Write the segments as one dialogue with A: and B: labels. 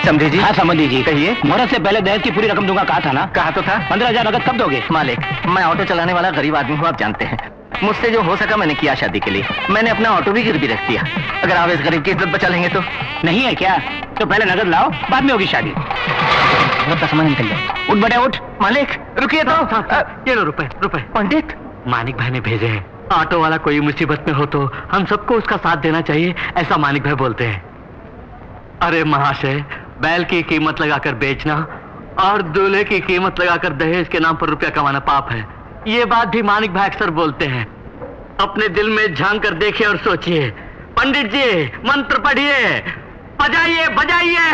A: समझी जी।
B: हाँ समझी जी,
A: कहिए।
B: मुहूर्त से पहले दहेज की पूरी रकम दूंगा, कहा था ना?
A: कहा तो था।
B: 15,000 नगद कब दोगे?
A: मालिक, मैं ऑटो चलाने वाला गरीब आदमी हूँ, आप जानते हैं। मुझसे जो हो सका मैंने किया शादी के लिए। मैंने अपना ऑटो भी गिरवी रख दिया। अगर आप इस गरीब की इज्जत बचा लेंगे तो।
B: नहीं है क्या? तो पहले नगद लाओ, बाद में होगी शादी। का सामान निकल जाए। उठ बड़े उठ।
A: मालिक रुकिए तो।
C: ये लो रुपए।
A: पंडित,
C: मानिक भाई ने भेजे हैं। ऑटो वाला कोई मुसीबत में हो तो हम सबको उसका साथ देना चाहिए, ऐसा मानिक भाई बोलते हैं। अरे महाशय, बैल की कीमत लगाकर बेचना और दूल्हे की कीमत लगाकर दहेज के नाम पर रुपया कमाना पाप है। ये बात भी मानिक भाई अक्सर बोलते हैं। अपने दिल में झांक कर देखिए और सोचिए। पंडित जी मंत्र पढ़िए, बजाइए बजाइए।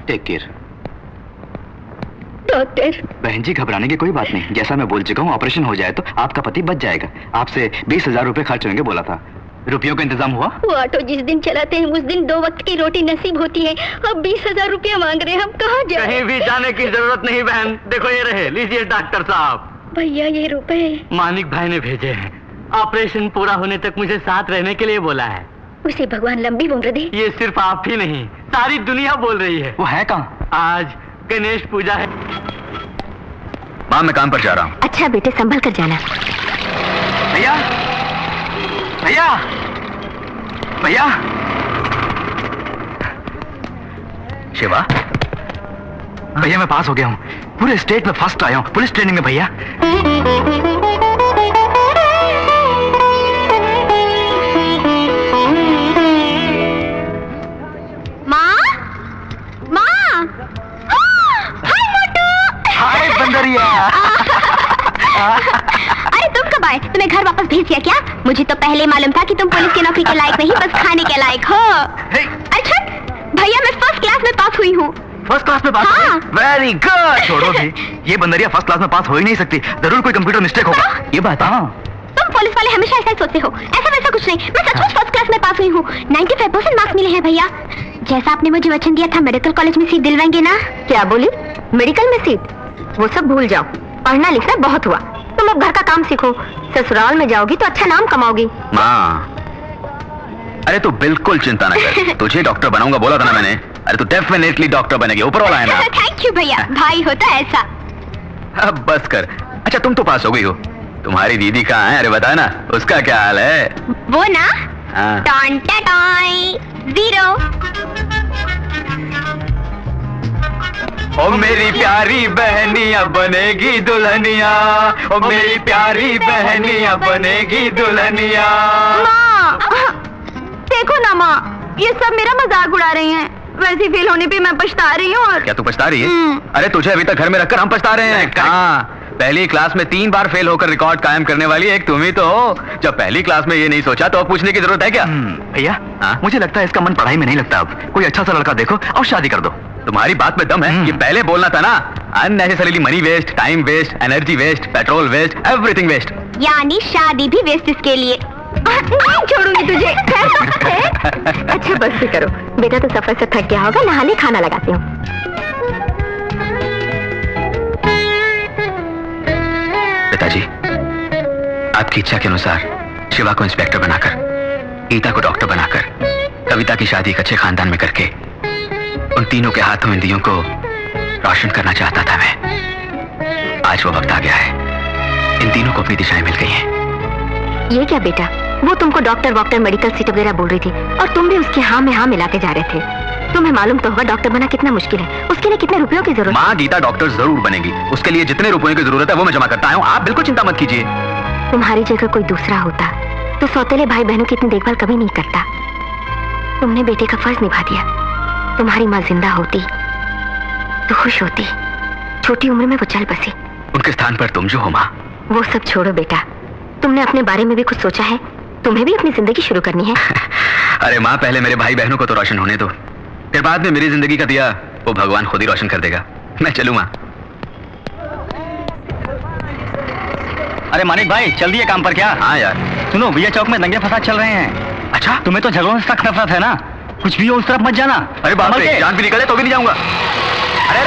D: Take care.
E: डॉक्टर।
D: बहन जी घबराने की कोई बात नहीं, जैसा मैं बोल चुका हूँ, ऑपरेशन हो जाए तो आपका पति बच जाएगा। आपसे 20,000 रुपए खर्च होंगे बोला था। रुपयों का इंतजाम हुआ?
E: वो ऑटो जिस दिन चलाते हैं उस दिन 2 वक्त की रोटी नसीब होती है। अब 20,000 रुपया मांग रहे हैं, हम कहाँ जाएं?
C: कहीं भी जाने की जरूरत नहीं बहन, देखो ये रहे, लीजिए डॉक्टर साहब।
E: भैया ये रुपए
C: मानिक भाई ने भेजे हैं। ऑपरेशन पूरा होने तक मुझे साथ रहने के लिए बोला है।
E: उसे भगवान लंबी उम्र दे।
C: ये सिर्फ आप ही नहीं, सारी दुनिया बोल रही है।
D: वो है कहाँ?
C: आज गणेश पूजा है।
D: माँ मैं काम पर जा रहा हूँ।
E: अच्छा बेटे संभल कर जाना।
D: भैया भैया भैया। शिवा भैया मैं पास हो गया हूँ, पूरे स्टेट में फर्स्ट आया हूँ पुलिस ट्रेनिंग में भैया। हाय बंदरिया।
E: अरे तुम कब आए? तुम्हें घर वापस भेज दिया क्या? मुझे तो पहले मालूम था कि तुम पुलिस की नौकरी के लायक नहीं, बस खाने के लायक हो। अच्छा भैया मैं फर्स्ट क्लास में पास हुई हूँ।
D: फर्स्ट क्लास में पास?
E: हाँ।
D: Very good. छोड़ो भी, ये बंदरिया फर्स्ट क्लास में पास हो ही नहीं सकती, जरूर कोई कंप्यूटर मिस्टेक होगा। ये बात है।
E: तुम पुलिस वाले हमेशा ऐसा ही सोचते हो, ऐसा वैसा कुछ नहीं। मैं सचमुच फर्स्ट क्लास में पास हुई हूँ। 95% मार्क्स मिले हैं भैया। जैसा आपने मुझे वचन दिया था मेडिकल कॉलेज में सीट दिलवाएंगे ना। क्या बोली? मेडिकल में सीट? वो सब भूल जाओ, पढ़ना लिखना बहुत हुआ। तुम अब घर का काम सीखो, ससुराल में जाओगी तो अच्छा नाम कमाओगी।
D: माँ अरे तू बिल्कुल चिंता न कर, तुझे डॉक्टर बनाऊंगा बोला था ना मैंने। अरे तू डेफिनेटली डॉक्टर बनेगी, ऊपर वाला है ना।
E: थैंक यू भैया, भाई होता ऐसा।
D: अब बस कर। अच्छा तुम तो पास हो गई हो, तुम्हारी दीदी कहाँ है? अरे बता ना, उसका क्या हाल है?
E: वो ना
D: हाँ।
E: टॉन्टाटॉय 0।
D: ओ मेरी प्यारी बहनिया बनेगी दुल्हनिया, ओ मेरी प्यारी बहनिया बनेगी दुल्हनिया।
E: माँ देखो ना माँ, ये सब मेरा मजाक उड़ा रही हैं। वैसी फेल होने पे मैं पछता रही हूँ। और
D: क्या तू पछता रही है? अरे तुझे अभी तक घर में रखकर हम पछता रहे हैं। कहाँ, पहली क्लास में 3 बार फेल होकर रिकॉर्ड कायम करने वाली एक तुम ही तो हो। जब पहली क्लास में ये नहीं सोचा तो अब पूछने की जरूरत है क्या? भैया मुझे लगता है इसका मन पढ़ाई में नहीं लगता। अब कोई अच्छा सा लड़का देखो और शादी कर दो। तुम्हारी बात में दम है, ये पहले बोलना था ना। Unnecessarily money waste, time waste, energy waste, petrol waste, everything waste.
E: यानी शादी भी वेस्ट इसके लिए। नहीं छोड़ूंगी तुझे। अच्छा बस भी करो बेटा, तो सफर से थक गया होगा, नहाने खाना लगाती हूँ।
D: पिताजी आपकी इच्छा के अनुसार शिवा को इंस्पेक्टर बनाकर, गीता को डॉक्टर बनाकर, कविता की शादी एक अच्छे खानदान में करके उन तीनों के हाथों इन दियों को रोशन करना चाहता था मैं। आज वो वक्त आ गया है, इन तीनों को अपनी दिशाएं मिल गई हैं।
E: ये क्या बेटा, वो तुमको डॉक्टर वॉक्टर मेडिकल सीट वगैरह बोल रही थी और तुम भी उसके हाँ में हाँ मिलाते जा रहे थे। तुम्हें मालूम तो होगा डॉक्टर बना कितना मुश्किल है, उसके लिए कितने रुपयों की जरूरत।
D: माँ गीता डॉक्टर जरूर बनेगी, उसके लिए जितने रुपयों की जरूरत है वो मैं जमा करता हूँ, आप बिल्कुल चिंता मत कीजिए।
E: तुम्हारी जगह कोई दूसरा होता तो सौतेले भाई बहनों की इतनी देखभाल कभी नहीं करता। तुमने बेटे का फर्ज निभा दिया। तुम्हारी माँ जिंदा होती तो खुश होती, छोटी उम्र में वो चल बसी।
D: उनके स्थान पर तुम जो हो माँ।
E: वो सब छोड़ो बेटा, तुमने अपने बारे में भी कुछ सोचा है? तुम्हें भी अपनी जिंदगी शुरू करनी है।
D: अरे माँ पहले मेरे भाई बहनों को तो रोशन होने दो, फिर बाद में मेरी जिंदगी का दिया वो भगवान खुद ही रोशन कर देगा। मैं चलूँ माँ।
B: अरे मानिक भाई चल दिए काम पर क्या?
D: हाँ यार।
B: सुनो भैया चौक में दंगे फसाद चल रहे हैं।
D: अच्छा
B: तुम्हें तो झगड़ों से सख्त नफरत है ना, कुछ भी हो उस तरफ मत जाना।
D: अरे बाप रे, जान भी निकले तो भी नहीं जाऊंगा। अरे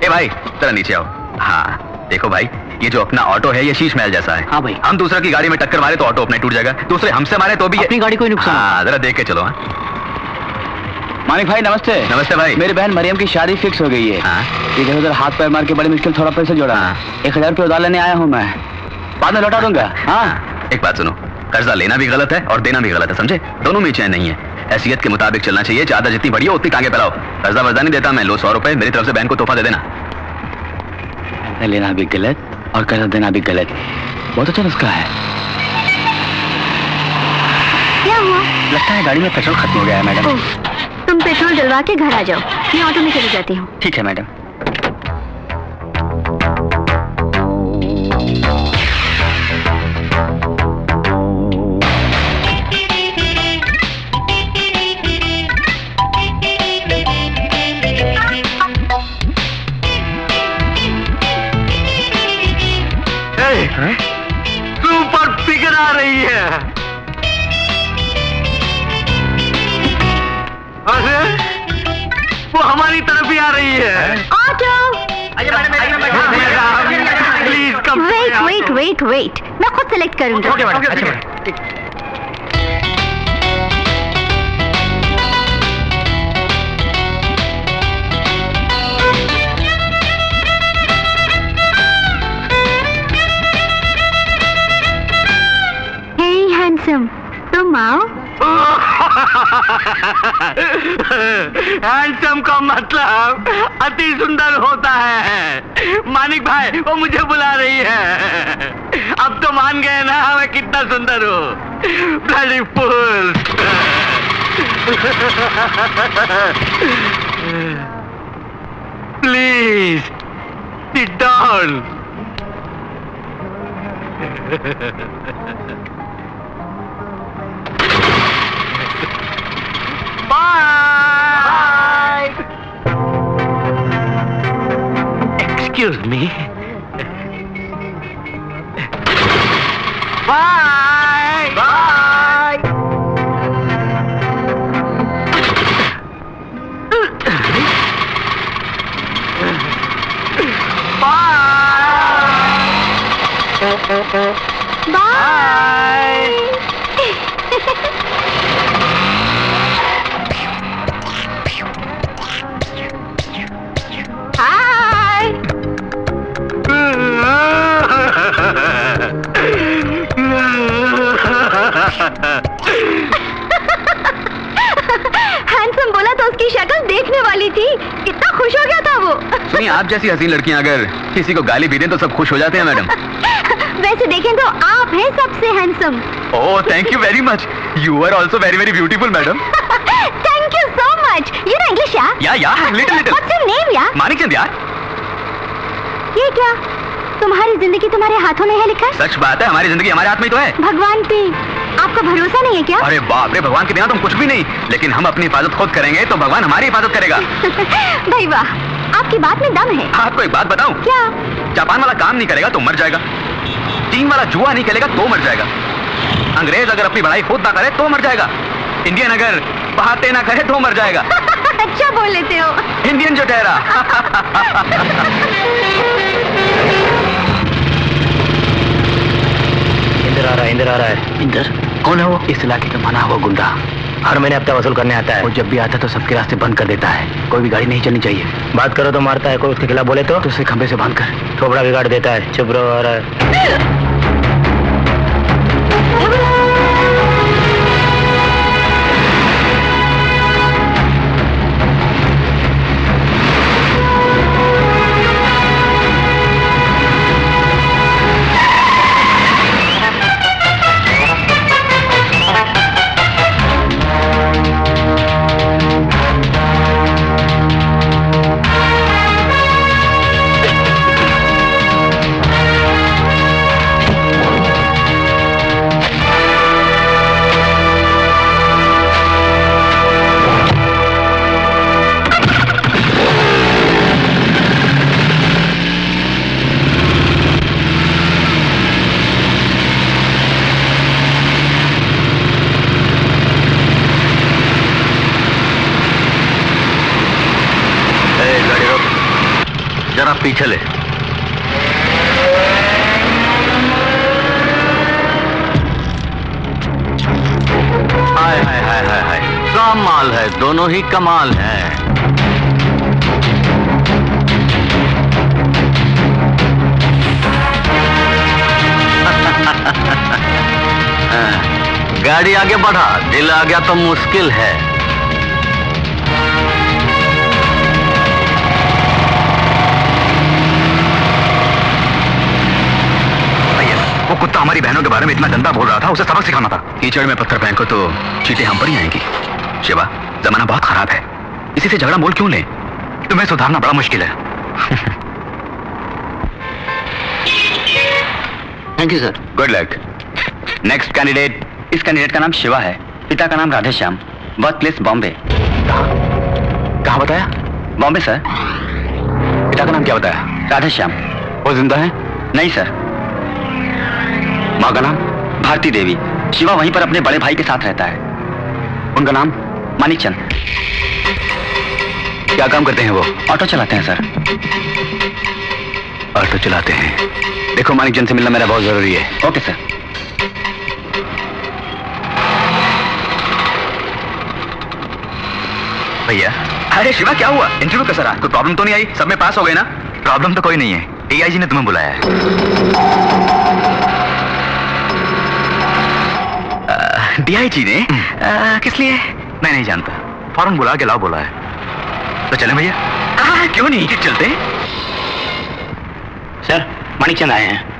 D: ए भाई जरा नीचे आओ। हाँ देखो भाई, ये जो अपना ऑटो है ये शीश महल जैसा है।
B: हाँ भाई।
D: हम दूसरे की गाड़ी में टक्कर मारे तो ऑटो अपने टूट जाएगा, दूसरे हमसे मारे तो भी
B: अपनी गाड़ी को ही नुकसान होगा।
D: हाँ, जरा देख के चलो। हाँ
F: मानिक भाई नमस्ते।
D: नमस्ते भाई।
F: मेरी बहन मरियम की शादी फिक्स हो गई है।
D: हाँ?
F: इधर उधर हाथ पैर मार के बड़ी मुश्किल थोड़ा पैसे जोड़ा।
D: हाँ।
F: 1000 रुपये उधार लेने आया हूँ मैं, बाद में लौटा दूंगा।
D: हाँ, एक बात सुनो, कर्जा लेना भी गलत है और देना भी गलत है, समझे? दोनों में चैन नहीं है। हैसियत के मुताबिक चलना चाहिए, ज्यादा जितनी बड़ी हो उतनी टांगे फैलाओ। कर्जा वर्जा नहीं देता मैं, लो 100 रुपए मेरी तरफ से बहन को तोहफा दे देना।
F: कर्जा लेना भी गलत और कर्जा देना भी गलत। बहुत अच्छा नुस्खा है।
E: क्या हुआ?
F: लगता है गाड़ी में पेट्रोल खत्म हो गया है मैडम।
E: ओह, तुम पेट्रोल डलवा के घर आ जाओ, मैं ऑटो में चली जाती हूँ।
F: ठीक है मैडम।
C: सुपर फिगर आ रही है। अरे वो हमारी तरफ ही आ रही है।
E: ऑटो!
C: Please come.
E: वेट, मैं खुद सेलेक्ट करूंगी।
C: Okay madam.
E: हे हैंडसम, तुम आओ।
C: हैंडसम का मतलब अति सुंदर होता है। मानिक भाई वो मुझे बुला रही है। अब तो मान गए ना मैं कितना सुंदर हूँ। Bloody fool. Please sit down. Bye. Excuse me. Bye. Bye.
E: Hi. Handsome बोला तो उसकी शक्ल देखने वाली थी, कितना खुश हो गया था वो।
D: सुनिए, आप जैसी हसीन लड़कियां अगर किसी को गाली भी दें तो सब खुश हो जाते हैं मैडम।
E: वैसे देखें तो आप हैं सबसे handsome.
D: Oh thank you very much. You are also very very beautiful madam.
E: Thank you so much. You know English यार?
D: या little little.
E: What's your name यार?
D: मानिकचंद यार।
E: ये क्या, तुम्हारी जिंदगी तुम्हारे हाथों में है लिखा है?
D: सच बात है, हमारी जिंदगी हमारे हाथ में ही तो है।
E: भगवान पे आपका भरोसा नहीं है क्या?
D: अरे बाप रे, भगवान के बिना तुम कुछ भी नहीं, लेकिन हम अपनी हिफाजत खुद करेंगे तो भगवान हमारी हिफाजत करेगा।
E: भाई वाह, आपकी बात में दम है।
D: आपको एक बात बताऊं?
E: क्या?
D: जापान वाला काम नहीं करेगा तो मर जाएगा, चीन वाला जुआ नहीं खेलेगा तो मर जाएगा, अंग्रेज अगर अपनी पढ़ाई खुद ना करे तो मर जाएगा, इंडियन अगर बातें ना करे तो मर जाएगा।
E: अच्छा बोल लेते हो।
D: इंडियन जो ठहरा।
A: इंदर आ रहा है।
B: इंदर कौन है वो? इस इलाके का माना हुआ गुंडा,
A: हर महीने हफ्ता वसूल करने आता है।
B: वो जब भी आता है तो सबके रास्ते बंद कर देता है। कोई भी गाड़ी नहीं चलनी चाहिए।
A: बात करो तो मारता है, कोई उसके खिलाफ बोले तो
B: उसे खंबे से बांध कर
A: थोबड़ा बिगाड़ देता है। चुप रहो। आ रहा है। जरा पीछे ले। हाय हाय हाय हाय हाय, कमाल है, दोनों ही कमाल है। गाड़ी आगे बढ़ा, दिल आ गया तो मुश्किल है।
D: वो कुत्ता हमारी बहनों के बारे में इतना गंदा बोल रहा था, उसे सबक सिखाना था। कीचड़ में पत्थर फेंको तो चींटे हम पर ही आएंगी। शिवा, जमाना बहुत खराब है, इसी से झगड़ा मोल क्यों ले? तुम्हें सुधारना बड़ा मुश्किल है।
F: Thank you sir.
D: Good luck. Next candidate.
F: इस कैंडिडेट का नाम शिवा है, पिता का नाम राधेश्याम, बर्थ प्लेस बॉम्बे।
D: कहाँ बताया?
F: बॉम्बे सर।
D: पिता का नाम क्या बताया?
F: राधेश्याम।
D: वो जिंदा है?
F: नहीं सर।
D: माँ का नाम?
F: भारती देवी। शिवा वहीं पर अपने बड़े भाई के साथ रहता है।
D: उनका नाम?
F: मानिकचंद।
D: क्या काम करते हैं वो?
F: ऑटो चलाते हैं सर।
D: ऑटो चलाते हैं। देखो, मानिकचंद से मिलना मेरा बहुत जरूरी है।
F: Okay sir.
D: भैया। अरे शिवा, क्या हुआ? इंटरव्यू कैसा रहा? कोई प्रॉब्लम तो नहीं आई? सब में पास हो गए ना? प्रॉब्लम तो कोई नहीं है, AIG ने तुम्हें बुलाया है। DIG ने? किस लिए? मैं नहीं जानता, फौरन बुला के लाओ बोला है। तो चलें भैया? क्यों नहीं, चलते।
F: सर, मानिकचंद आए हैं।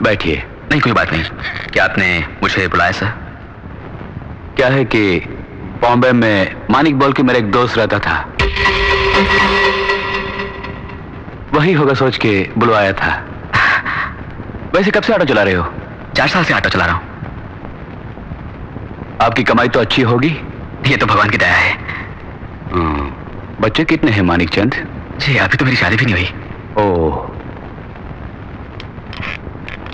D: बैठिए। नहीं, कोई बात नहीं। क्या आपने मुझे बुलाया सर?
F: क्या है कि बॉम्बे में मानिक बोल के मेरा एक दोस्त रहता था, वही होगा सोच के बुलवाया था। वैसे कब से ऑटो चला रहे हो?
D: 4 साल से ऑटो चला रहा हूं।
F: आपकी कमाई तो अच्छी होगी।
D: ये तो भगवान की दया है।
F: बच्चे कितने हैं मानिकचंद?
D: जी, अभी तो मेरी शादी भी नहीं हुई।
F: ओह,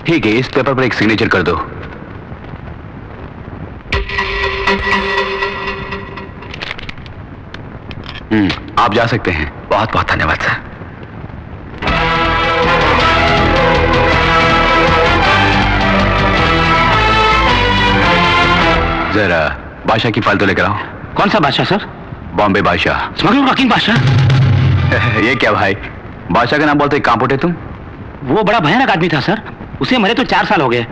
F: ठीक है, इस पेपर पर एक सिग्नेचर कर दो। आप जा सकते हैं।
D: बहुत बहुत धन्यवाद सर।
F: जरा बादशाह की फाइल तो लेकर आओ।
B: कौन सा बादशाह सर?
F: बॉम्बे बादशाह।
B: स्मगलर रॉकिंग बादशाह?
F: ये क्या भाई, बादशाह का नाम बोलते ही कांप उठे तुम?
B: वो बड़ा भयानक आदमी था सर, उसे मरे तो 4 साल हो गए।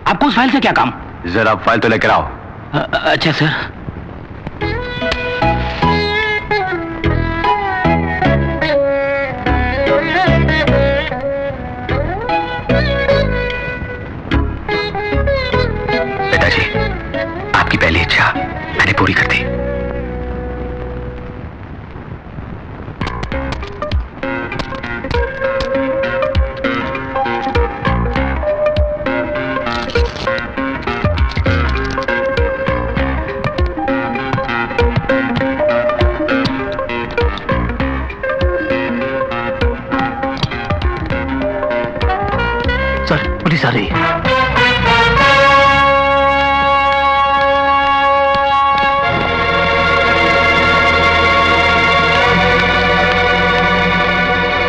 B: आपको उस फाइल से क्या काम?
F: जरा फाइल तो लेकर आओ।
B: अच्छा सर।
D: पिताजी, आपकी पहली इच्छा मैंने पूरी कर दी।
A: पुलिस आ रही है।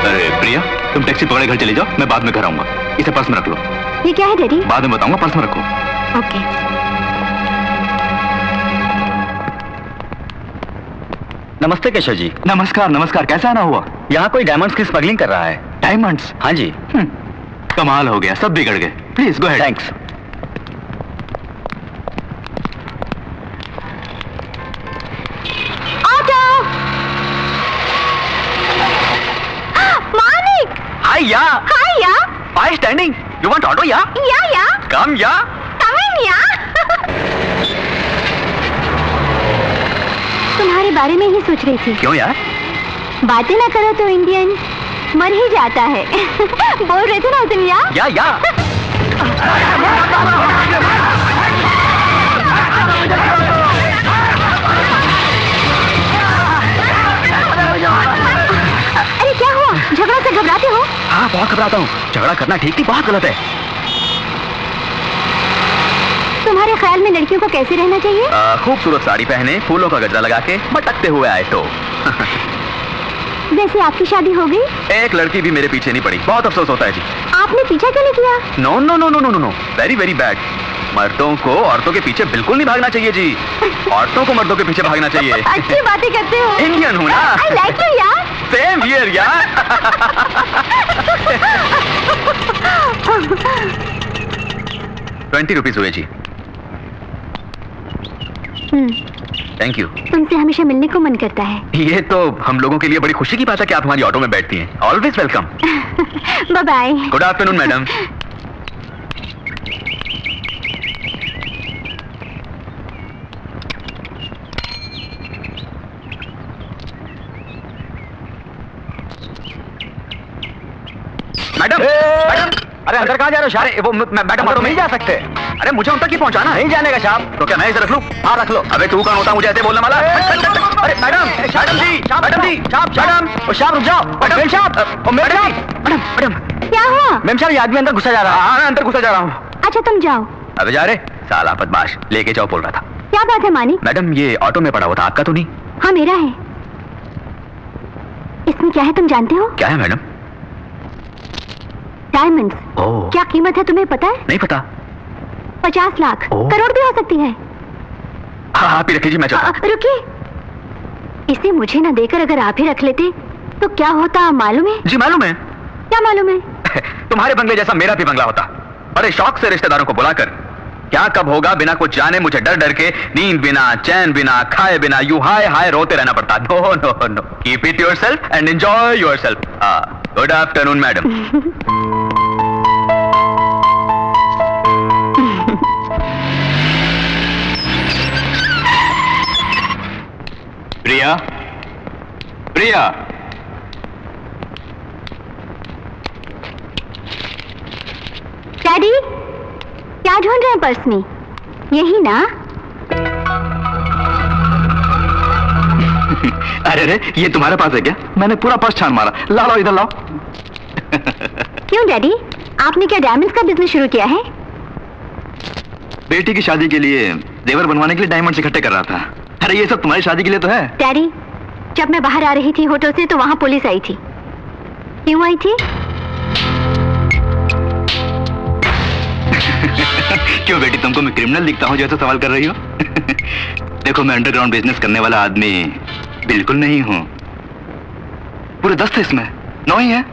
D: अरे प्रिया, तुम टैक्सी पकड़े घर चले जाओ, मैं बाद में घर आऊंगा। इसे पर्स में रख लो।
E: ये क्या है डैडी?
D: बाद में बताऊंगा, पर्स में रखो।
E: ओके।
F: नमस्ते केशव जी।
D: नमस्कार नमस्कार। कैसा आना हुआ?
F: यहाँ कोई डायमंड्स की स्मगलिंग कर रहा है।
D: डायमंड्स?
F: हाँ जी।
D: कमाल हो गया, सब बिगड़ गए। Please go ahead.
F: Thanks.
E: Auto!
D: हाय या
E: हाय या
D: Why standing? You want auto, yeah?
E: या
D: Come, yeah?
E: come in या तुम्हारे बारे में ही सोच रही थी।
D: क्यों यार?
E: बातें ना करो तो इंडियन मर ही जाता है। बोल रहे थे ना तुम या
D: या
E: अरे क्या हुआ? झगड़ा से घबराते हो?
D: हाँ बहुत घबराता हूँ। झगड़ा करना ठीक नहीं, बहुत गलत है।
E: तुम्हारे ख्याल में लड़कियों को कैसे रहना चाहिए?
D: खूबसूरत साड़ी पहने, फूलों का गजरा लगा के, मटकते हुए आए तो।
E: वैसे आपकी शादी हो गई?
D: एक लड़की भी मेरे पीछे नहीं पड़ी, बहुत अफसोस होता है जी।
E: आपने पीछा क्यों नहीं किया?
D: No no no no no no, very very bad. मर्दों को औरतों के पीछे बिल्कुल नहीं भागना चाहिए जी। औरतों को मर्दों के पीछे भागना चाहिए।
E: अच्छी बातें करते हो।
D: इंडियन हूँ ना।
E: I like you यार।
D: सेम हियर यार। 20 रुपीज हुए जी। Thank you.
E: तुमसे हमेशा मिलने को मन करता है।
D: ये तो हम लोगों के लिए बड़ी खुशी की बात है कि आप हमारी ऑटो में बैठती हैं। Always welcome.
E: Bye bye.
D: Good afternoon madam. Madam madam,
B: अरे अंदर कहाँ जा रहे हो?
D: अरे वो मैडम ऑटो में नहीं जा सकते। अरे मुझे उन तक ही पहुंचाना।
B: नहीं जाने का साहब।
D: तो क्या मैं इसे रख लूं?
B: हाँ रख लो।
D: अबे तू कौन होता मुझे ऐसे बोलने वाला? अरे मैडम मैडम जी मैडम जी मैडम
B: शाम रुक जाओ।
D: मैडम मैडम मैडम
E: क्या हुआ?
B: मैम साहब ये आदमी अंदर घुसा जा रहा है।
D: हाँ मैं अंदर घुसा जा रहा हूँ।
E: अच्छा तुम जाओ।
D: अबे जा रे साला बदमाश, लेके जाओ बोल रहा था।
E: क्या बात है मानिक?
D: मैडम ये ऑटो में पड़ा हुआ था, आपका तो नहीं?
E: हाँ मेरा है। इसमें क्या है तुम जानते हो?
D: क्या है मैडम?
E: डायमंड्स।
D: ओह
E: क्या कीमत है तुम्हें पता है?
D: नहीं पता।
E: 50 लाख,
D: ओह।
E: करोड़ भी हो सकती है।
D: हाँ आप ही रखिए जी, मैं चलता।
E: रुकिए, इसे मुझे ना देकर अगर आप ही रख लेते तो क्या होता मालूम है?
D: जी मालूम है।
E: क्या मालूम है?
D: तुम्हारे बंगले जैसा मेरा भी बंगला होता। बड़े शौक से रिश्तेदारों को बुलाकर, क्या कब होगा बिना कुछ जाने मुझे डर डर के, नींद बिना, चैन बिना, खाए बिना, यूं हाय हाय रोते रहना पड़ता। No no no, keep it yourself and enjoy yourself. Good afternoon madam.
F: Priya, Priya,
E: daddy क्या ढूंढ रहे हैं पर्स में? यही ना?
F: अरे रे ये तुम्हारे पास है क्या? मैंने पूरा पर्स छान मारा। लाओ इधर लाओ।
E: क्यों डैडी, आपने क्या डायमंड्स का बिजनेस शुरू किया है?
F: बेटी की शादी के लिए जेवर बनवाने के लिए डायमंड इकट्ठे कर रहा था। अरे ये सब तुम्हारी शादी के लिए तो है।
E: डैडी जब मैं बाहर आ रही थी होटल से तो वहां पुलिस आई थी। क्यों आई थी?
F: क्यों बेटी, तुमको मैं क्रिमिनल दिखता हूँ जो ऐसा सवाल कर रही हो? देखो मैं अंडरग्राउंड बिजनेस करने वाला आदमी बिल्कुल नहीं हूँ। पूरे 10 थे इसमें, 9 ही है।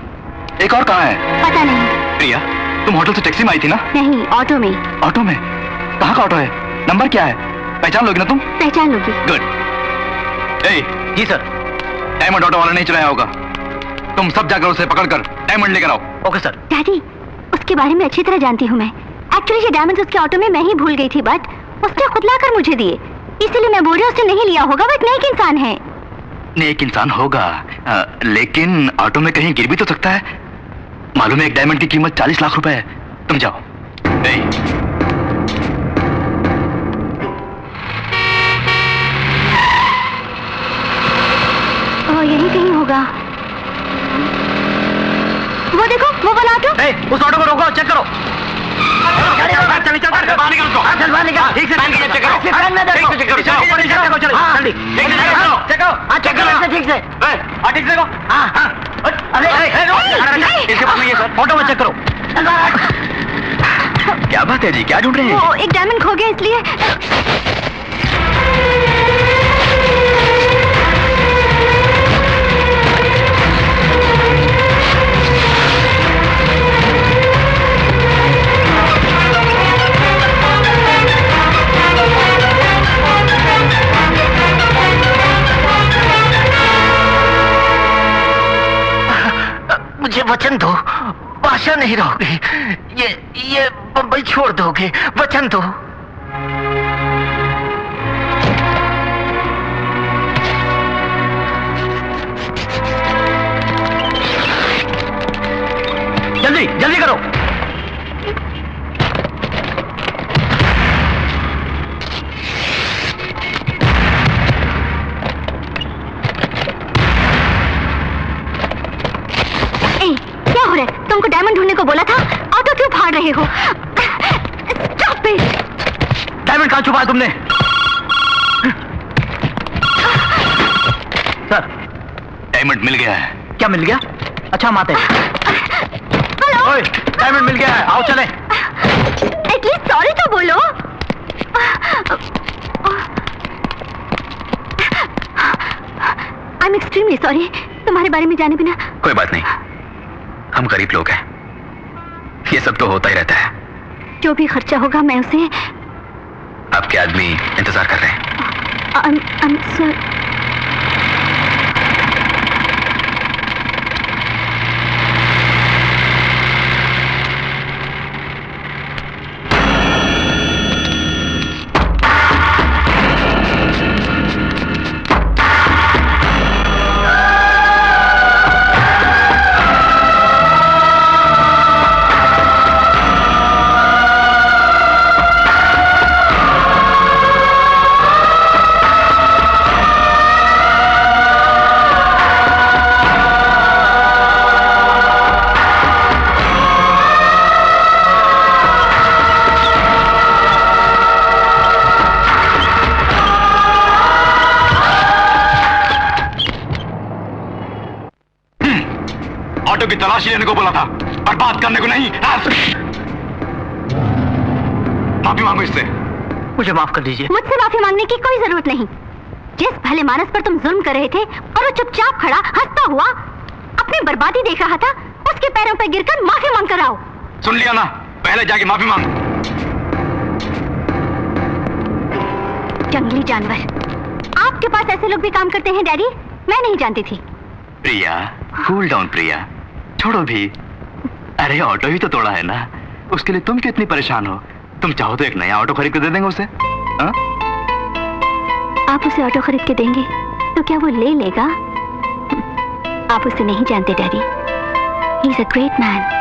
F: एक और कहाँ है?
E: पता नहीं।
F: प्रिया तुम होटल से टैक्सी में आई थी ना?
E: नहीं, ऑटो में।
F: ऑटो में? कहाँ का ऑटो है? नंबर क्या है? पहचान लोगी ना तुम?
E: पहचान लोगी।
F: गुड।
D: जी सर।
F: डायमंड ऑटो वाला नहीं चलाया होगा। तुम सब जाकर उसे पकड़कर डायमंड लेकर आओ।
D: Okay sir.
E: डैडी उसके बारे में अच्छी तरह जानती हूँ मैं। एक्चुअली ये डायमंड्स उसके ऑटो में मैं ही भूल गई थी, बट उसने खुद लाकर मुझे दिए, इसीलिए मैं बोल रही हूँ उसने नहीं लिया होगा। बट नेक इंसान है।
F: नेक इंसान होगा लेकिन ऑटो में कहीं गिर भी तो सकता है। मालूम है एक डायमंड की कीमत 40 लाख रुपए है। तुम जाओ।
E: यही कहीं होगा। वो देखो वो वाला ऑटो।
D: उस ऑटो को रोको, चेक करो। ऑटो में चेक करो। क्या बात है जी, क्या ढूंढ रहे हैं?
E: वो एक डायमंड खो गया इसलिए।
A: मुझे वचन दो, नहीं रहोगे, ये बम्बई छोड़ दोगे, वचन दो।
C: जल्दी जल्दी करो।
E: क्या हो रहा है? तुमको डायमंड ढूंढने को बोला था, ऑटो क्यों फाड़ रहे हो? Stop it!
C: डायमंड कहाँ छुपाया तुमने? सर,
F: डायमंड मिल गया है।
C: क्या मिल गया? अच्छा हम आते हैं।
E: हेलो,
C: ओए, डायमंड मिल गया है, आओ चले।
E: एटलीस्ट सॉरी तो बोलो। आई एम एक्सट्रीमली सॉरी, तुम्हारे बारे में जाने बिना।
F: कोई बात नहीं, हम गरीब लोग हैं, ये सब तो होता ही रहता है।
E: जो भी खर्चा होगा मैं उसे।
F: आपके आदमी इंतजार कर रहे हैं।
E: सर,
F: ऑटो की तलाशी लेने को बोला था, बर्बाद करने को नहीं। माफी मांगो इससे।
C: मुझे माफ कर दीजिए।
E: मुझसे माफी मांगने की कोई जरूरत नहीं। जिस भले मानस पर तुम जुल्म कर रहे थे और वो चुपचाप खड़ा हंसता हुआ अपनी बर्बादी देख रहा था, उसके पैरों पर गिरकर माफी मांग कर आओ।
F: सुन लिया ना, पहले जाके माफी मांग।
E: जंगली जानवर, आपके पास ऐसे लोग भी काम करते हैं डैडी? मैं नहीं जानती थी।
F: प्रिया, कूल डाउन प्रिया, छोड़ो भी। अरे ऑटो ही तो तोड़ा है ना, उसके लिए तुम क्यों इतनी परेशान हो? तुम चाहो तो एक नया ऑटो खरीद के दे देंगे उसे। हा?
E: आप उसे ऑटो खरीद के देंगे तो क्या वो ले लेगा? आप उसे नहीं जानते daddy, he is a great man.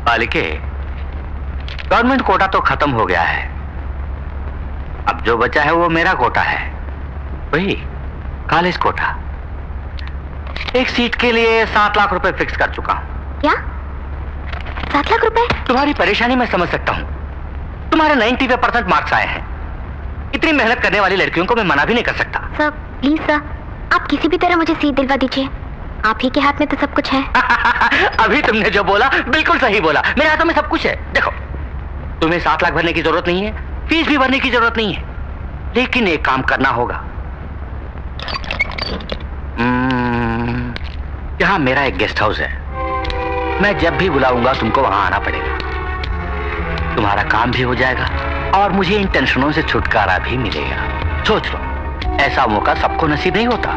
A: बालिके, गवर्नमेंट कोटा तो खत्म हो गया है। अब जो बचा है वो मेरा कोटा है, वही कॉलेज कोटा। एक सीट के लिए 7 लाख रुपए फिक्स कर चुका हूं।
E: क्या? 7 लाख रुपए?
A: तुम्हारी परेशानी मैं समझ सकता हूं। तुम्हारे 95% मार्क्स आए हैं। इतनी मेहनत करने वाली लड़कियों को मैं मना भी नहीं कर सकता।
E: सर प्लीज सर, आप किसी भी तरह मुझे सीट दिलवा दीजिए। आप ही के हाथ में तो सब कुछ है।
A: अभी तुमने जो बोला बिल्कुल सही बोला, मेरे हाथों में सब कुछ है। देखो, तुम्हें 7 लाख भरने की जरूरत नहीं है, फीस भी भरने की जरूरत नहीं है, लेकिन एक काम करना होगा। यहाँ मेरा एक गेस्ट हाउस है, मैं जब भी बुलाऊंगा तुमको वहां आना पड़ेगा। तुम्हारा काम भी हो जाएगा और मुझे इन टेंशनों से छुटकारा भी मिलेगा। सोच लो, ऐसा मौका सबको नसीब नहीं होता।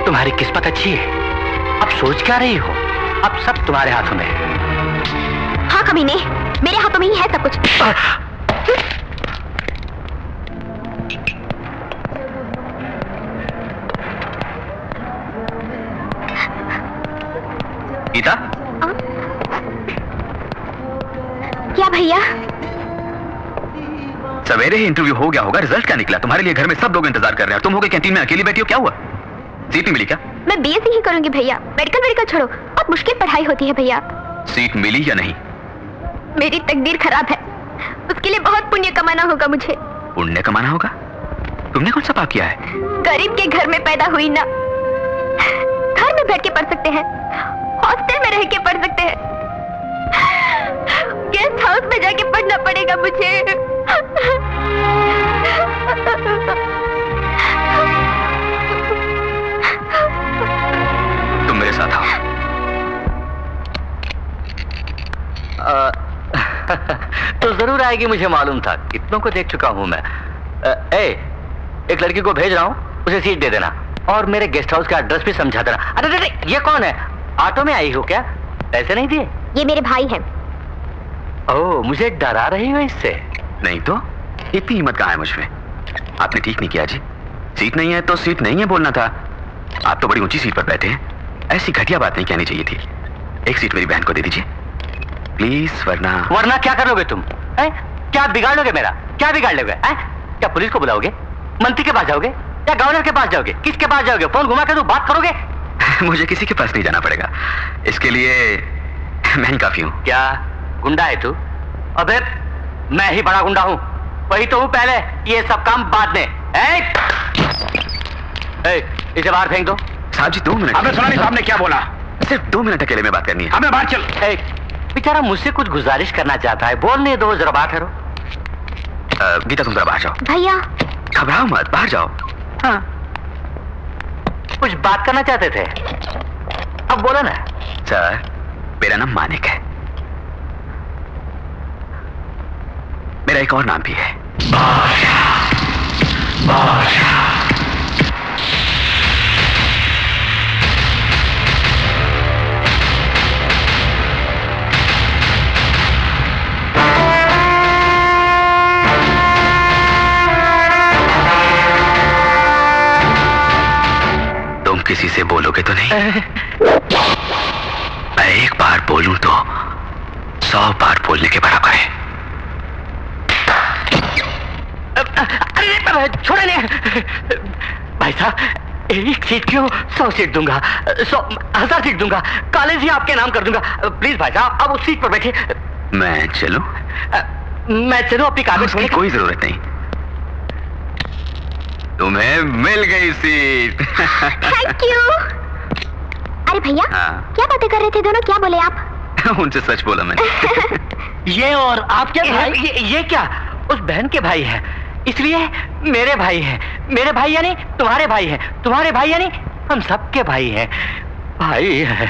A: तुम्हारी किस्मत अच्छी है। अब सोच क्या रही हो? अब सब तुम्हारे हाथों में है।
E: हाँ कमीने, मेरे हाथों में ही है सब कुछ।
F: गीता,
E: क्या भैया?
D: सवेरे ही इंटरव्यू हो गया होगा, रिजल्ट क्या निकला? तुम्हारे लिए घर में सब लोग इंतजार कर रहे हैं, तुम हो गए कैंटीन में अकेली बैठी हो, क्या हुआ? सीट नहीं मिली क्या?
E: मैं बीएससी ही करूंगी भैया, मेडिकल छोड़ो, बहुत मुश्किल पढ़ाई होती है भैया।
D: सीट मिली या नहीं?
E: मेरी तकदीर खराब है, उसके लिए बहुत पुण्य कमाना होगा मुझे।
D: पुण्य कमाना होगा? तुमने कौन सा पाप किया है?
E: गरीब के घर में पैदा हुई ना, घर में बैठ के पढ़ सकते हैं, हॉस्टल में रह के पढ़ सकते हैं, गेस्ट हाउस में जाके पढ़ना पड़ेगा मुझे।
D: तुम मेरे साथ आओ।
A: तो जरूर आएगी, मुझे मालूम था, कितनों को देख चुका हूं मैं। एक लड़की को भेज रहा हूं, उसे सीट दे देना और मेरे गेस्ट हाउस का एड्रेस भी समझा देना। अरे ये कौन है? ऑटो में आई हो क्या? पैसे नहीं दिए?
E: ये मेरे भाई हैं।
A: ओह, मुझे डरा रही हो इससे?
D: नहीं तो इतनी हिम्मत कहाँ है मुझमें? आपने ठीक नहीं किया जी, सीट नहीं है तो सीट नहीं है बोलना था। आप तो बड़ी ऊंची सीट पर बैठे हैं, ऐसी घटिया बात नहीं कहनी चाहिए थी। एक सीट मेरी बहन को दे दीजिए प्लीज, वरना
A: क्या करोगे तुम? क्या बिगाड़ लोगे मेरा? क्या बिगाड़ लोगे? क्या पुलिस को बुलाओगे? मंत्री के पास जाओगे या गवर्नर के पास जाओगे? किसके पास जाओगे? फोन घुमा के तो बात करोगे?
D: मुझे किसी के पास नहीं जाना पड़ेगा, इसके लिए मैं ही काफी हूँ।
A: क्या गुंडा है तू? अबे मैं ही बड़ा गुंडा हूँ, वही तो हूँ पहले, ये सब काम बाद में। इसे बाहर फेंक दो।
D: साहब जी 2 मिनट।
B: अबे सुना नहीं साहब ने क्या बोला?
D: सिर्फ 2 मिनट अकेले में बात करनी है।
B: हमें बाहर चल।
A: बेचारा मुझसे कुछ गुजारिश करना चाहता है, बोलने दो, जरा बात करो।
D: गीता तुम जरा बाहर जाओ।
E: भैया
D: घबराओ मत, बाहर जाओ।
A: हाँ, कुछ बात करना चाहते थे, अब बोलो ना।
D: सर मेरा नाम मानिक है, मेरा एक और नाम भी है, तुम किसी से बोलोगे तो नहीं? मैं एक बार बोलूं तो 100 बार बोलने के बराबर है।
A: अरे छोड़े नहीं भाई साहब, एक सीट क्यों, 100 सीट दूंगा, 1000 सीट दूंगा, कॉलेज ही आपके नाम कर दूंगा। प्लीज भाई साहब, अब उस सीट पर बैठे।
D: मैं चलूं?
A: मैं चलूं? अपनी कागज
D: की कोई जरूरत नहीं, तुम्हें मिल गई सीट।
E: Thank you. अरे भैया क्या बातें कर रहे थे दोनों, क्या बोले आप?
D: उनसे सच बोला मैंने।
A: ये और आप क्या भाई? ये क्या उस बहन के भाई है, इसलिए मेरे भाई हैं। मेरे भाई यानी तुम्हारे भाई हैं, तुम्हारे भाई यानी हम सबके भाई हैं। भाई है।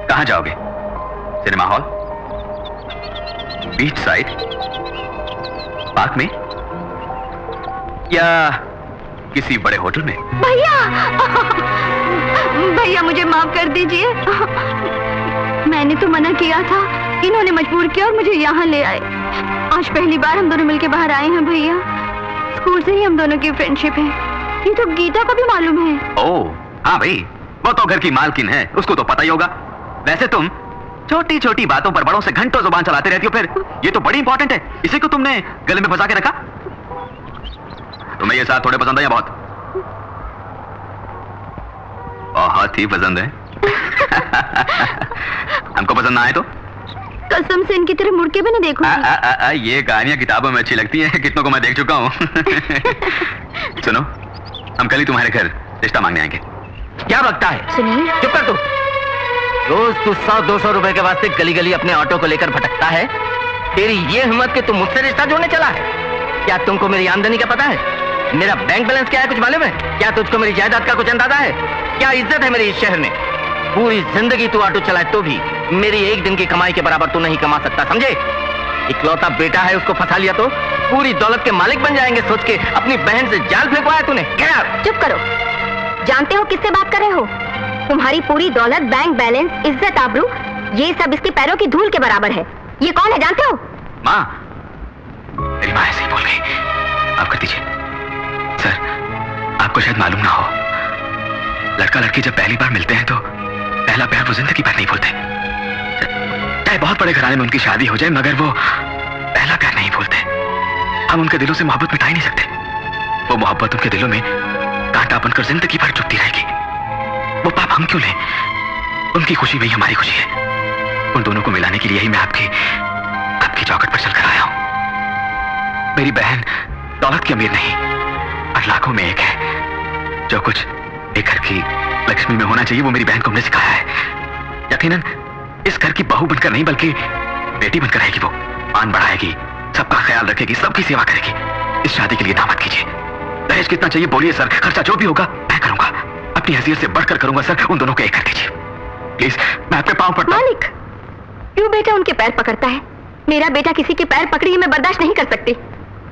D: कहाँ जाओगे? Cinema hall, beach side, park में या किसी बड़े होटल में?
E: भैया मुझे माफ कर दीजिए, मैंने तो मना किया था, इन्होंने मजबूर किया और मुझे यहाँ ले आए। आज पहली बार हम दोनों मिलके बाहर आए हैं भैया, स्कूल से ही हम दोनों की फ्रेंडशिप है, ये तो गीता को भी मालूम है।
D: ओह हाँ भाई, वो तो घर की मालकिन है, उसको तो पता ही होगा। वैसे तुम छोटी छोटी बातों पर बड़ों से घंटों जुबान चलाते रहती हो, फिर ये तो बड़ी इंपॉर्टेंट है, इसे को तुमने गले में फंसा के रखा? तुम्हें ये साथ थोड़े पसंद है या बहुत? बहुत ही पसंद है। हमको पसंद ना आए तो
E: कसम से इनकी तरह मुड़ के भी नहीं देखूंगी।
D: ये कहानियां किताबों में अच्छी लगती हैं, कितनों को मैं देख चुका हूं। सुनो, हम कल ही तुम्हारे घर रिश्ता मांगने आएंगे।
A: क्या बकता है?
E: सुनिए,
A: चुप कर तू। रोज तू 100-200 रुपए के वास्ते गली गली अपने ऑटो को लेकर भटकता है। तेरी ये हिम्मत कि तू मुझसे रिश्ता जोड़ने चला है? क्या तुमको मेरी आमदनी का पता है? मेरा बैंक बैलेंस क्या है कुछ मालूम है? क्या तुझको मेरी जायदाद का कुछ अंदाजा है? क्या इज्जत है मेरी इस शहर में? पूरी जिंदगी तू ऑटो चलाए तो भी मेरी एक दिन की कमाई के बराबर तू नहीं कमा सकता, समझे? इकलौता बेटा है, उसको फंसा लिया तो पूरी दौलत के मालिक बन जाएंगे सोच के अपनी बहन से जाल फेंकवाया तूने। क्या?
E: चुप करो। जानते हो किससे बात कर रहे हो? तुम्हारी पूरी दौलत, बैंक बैलेंस, इज्जत, आबरू, ये सब इसके पैरों की धूल के बराबर है। ये कौन है जानते हो?
F: माँ, मेरी माँ ऐसे ही बोल गई। आप कर दीजिए। सर, आपको शायद मालूम ना हो, लड़का लड़की जब पहली बार मिलते हैं तो पहला प्यार वो जिंदगी भर नहीं भूलते। चाहे बहुत बड़े घराने में उनकी शादी हो जाए, मगर वो पहला प्यार नहीं भूलते। हम उनके दिलों से मोहब्बत मिटा ही नहीं सकते। वो मोहब्बत उनके दिलों में कांटा बनकर जिंदगी भर चुभती रहेगी। वो पाप हम क्यों लें? उनकी खुशी में ही हमारी खुशी है। उन दोनों को मिलाने के लिए ही मैं आपकी चौखट पर चलकर आया हूं। मेरी बहन दौलत की अमीर नहीं, और लाखों में एक है। जो कुछ एक घर की लक्ष्मी में होना चाहिए वो मेरी बहन को हमने सिखाया है। यकीनन इस घर की बहू बनकर नहीं बल्कि बेटी बनकर रहेगी। वो मान बढ़ाएगी, सबका ख्याल रखेगी, सबकी सेवा करेगी। इस शादी के लिए दामाद कीजिए। दहेज कितना चाहिए बोलिए सर, खर्चा जो भी होगा मैं करूंगा। अपनी हैसियत से बढ़कर करूंगा सर। उन दोनों को एक कर दीजिए प्लीज, मैं आपके पांव पड़ता हूं।
E: मालिक, क्यों बेटा उनके पैर पकड़ता है? मेरा बेटा किसी के पैर पकड़ी मैं बर्दाश्त नहीं कर सकती।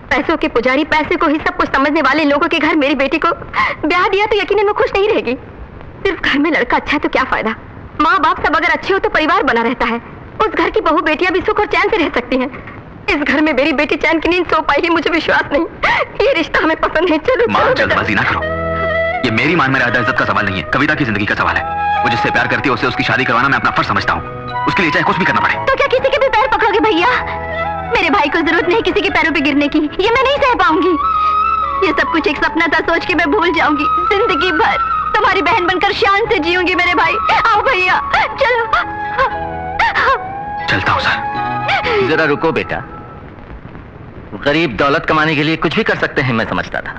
E: पैसों के पुजारी, पैसे को ही सब कुछ समझने वाले लोगों के घर मेरी बेटी को ब्याह दिया तो यकीनन वो खुश नहीं रहेगी। सिर्फ घर में लड़का अच्छा है तो क्या फायदा? माँ बाप सब अगर अच्छे हो तो परिवार बना रहता है। उस घर की बहू बेटियां भी सुख और चैन से रह सकती हैं। इस घर में मेरी बेटी चैन की नींद सो पाएगी, मुझे विश्वास नहीं। ये रिश्ता हमें पसंद नहीं। चलो
F: माँ, जल्दबाजी ना करो। ये मेरी मान में रहता इज्जत का सवाल नहीं है, कविता की जिंदगी का सवाल है। वो जिससे प्यार करती है उससे उसकी शादी करवाना मैं अपना फर्ज समझता हूँ। उसके लिए चाहे कुछ भी करना पड़े।
E: तो क्या किसी के भी पैर पकड़ोगे भैया? मेरे भाई को जरूरत नहीं किसी के पैरों पे गिरने की। ये मैं नहीं सह पाऊंगी। ये सब कुछ एक सपना था, सोच के मैं भूल जाऊंगी। जिंदगी भर तुम्हारी बहन बनकर शान से जीऊंगी। मेरे भाई आओ भैया, चलो।
F: चलता हूँ सर।
A: जरा रुको बेटा, गरीब दौलत कमाने के लिए कुछ भी कर सकते हैं मैं समझता था।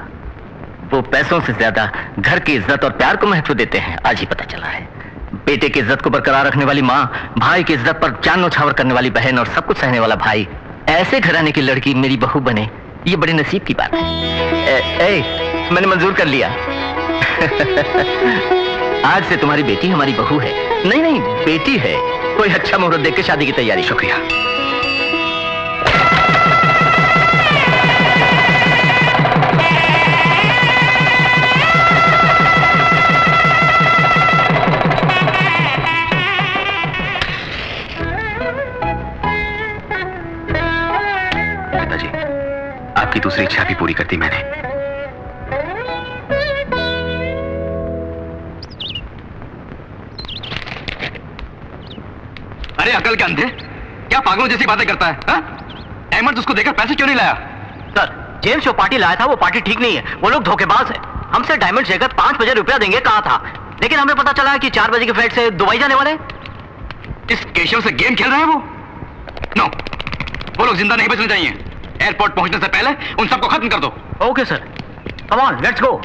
A: वो पैसों से ज्यादा घर की इज्जत और प्यार को महत्व देते हैं, आज ही पता चला है। बेटे की इज्जत को बरकरार रखने वाली माँ, भाई की इज्जत पर जान न्यौछावर करने वाली बहन और सब कुछ सहने वाला भाई, ऐसे घराने की लड़की मेरी बहू बने, ये बड़े नसीब की बात है। मैंने मंजूर कर लिया। आज से तुम्हारी बेटी हमारी बहू है। नहीं नहीं, बेटी है। कोई अच्छा मुहूर्त देख के शादी की तैयारी।
F: शुक्रिया। पिताजी, आपकी दूसरी इच्छा भी पूरी कर दी मैंने। अरे अकल के अंधे, क्या पागलों जैसी बातें करता है? अहमद उसको देकर पैसे क्यों नहीं लाया?
A: सर, जेम्स जो पार्टी लाया था वो पार्टी ठीक नहीं है। वो लोग धोखेबाज है। हमसे डायमंड लेकर 5 बजे रुपया देंगे कहा था, लेकिन हमें पता चला है कि 4 बजे के फ्लाइट से दुबई जाने वाले।
F: इस केशव से गेम खेल रहे हैं वो? नो, वो लोग जिंदा नहीं बचने चाहिए। एयरपोर्ट पहुंचने से पहले उन सबको खत्म कर दो।
A: Okay sir, come on, let's go.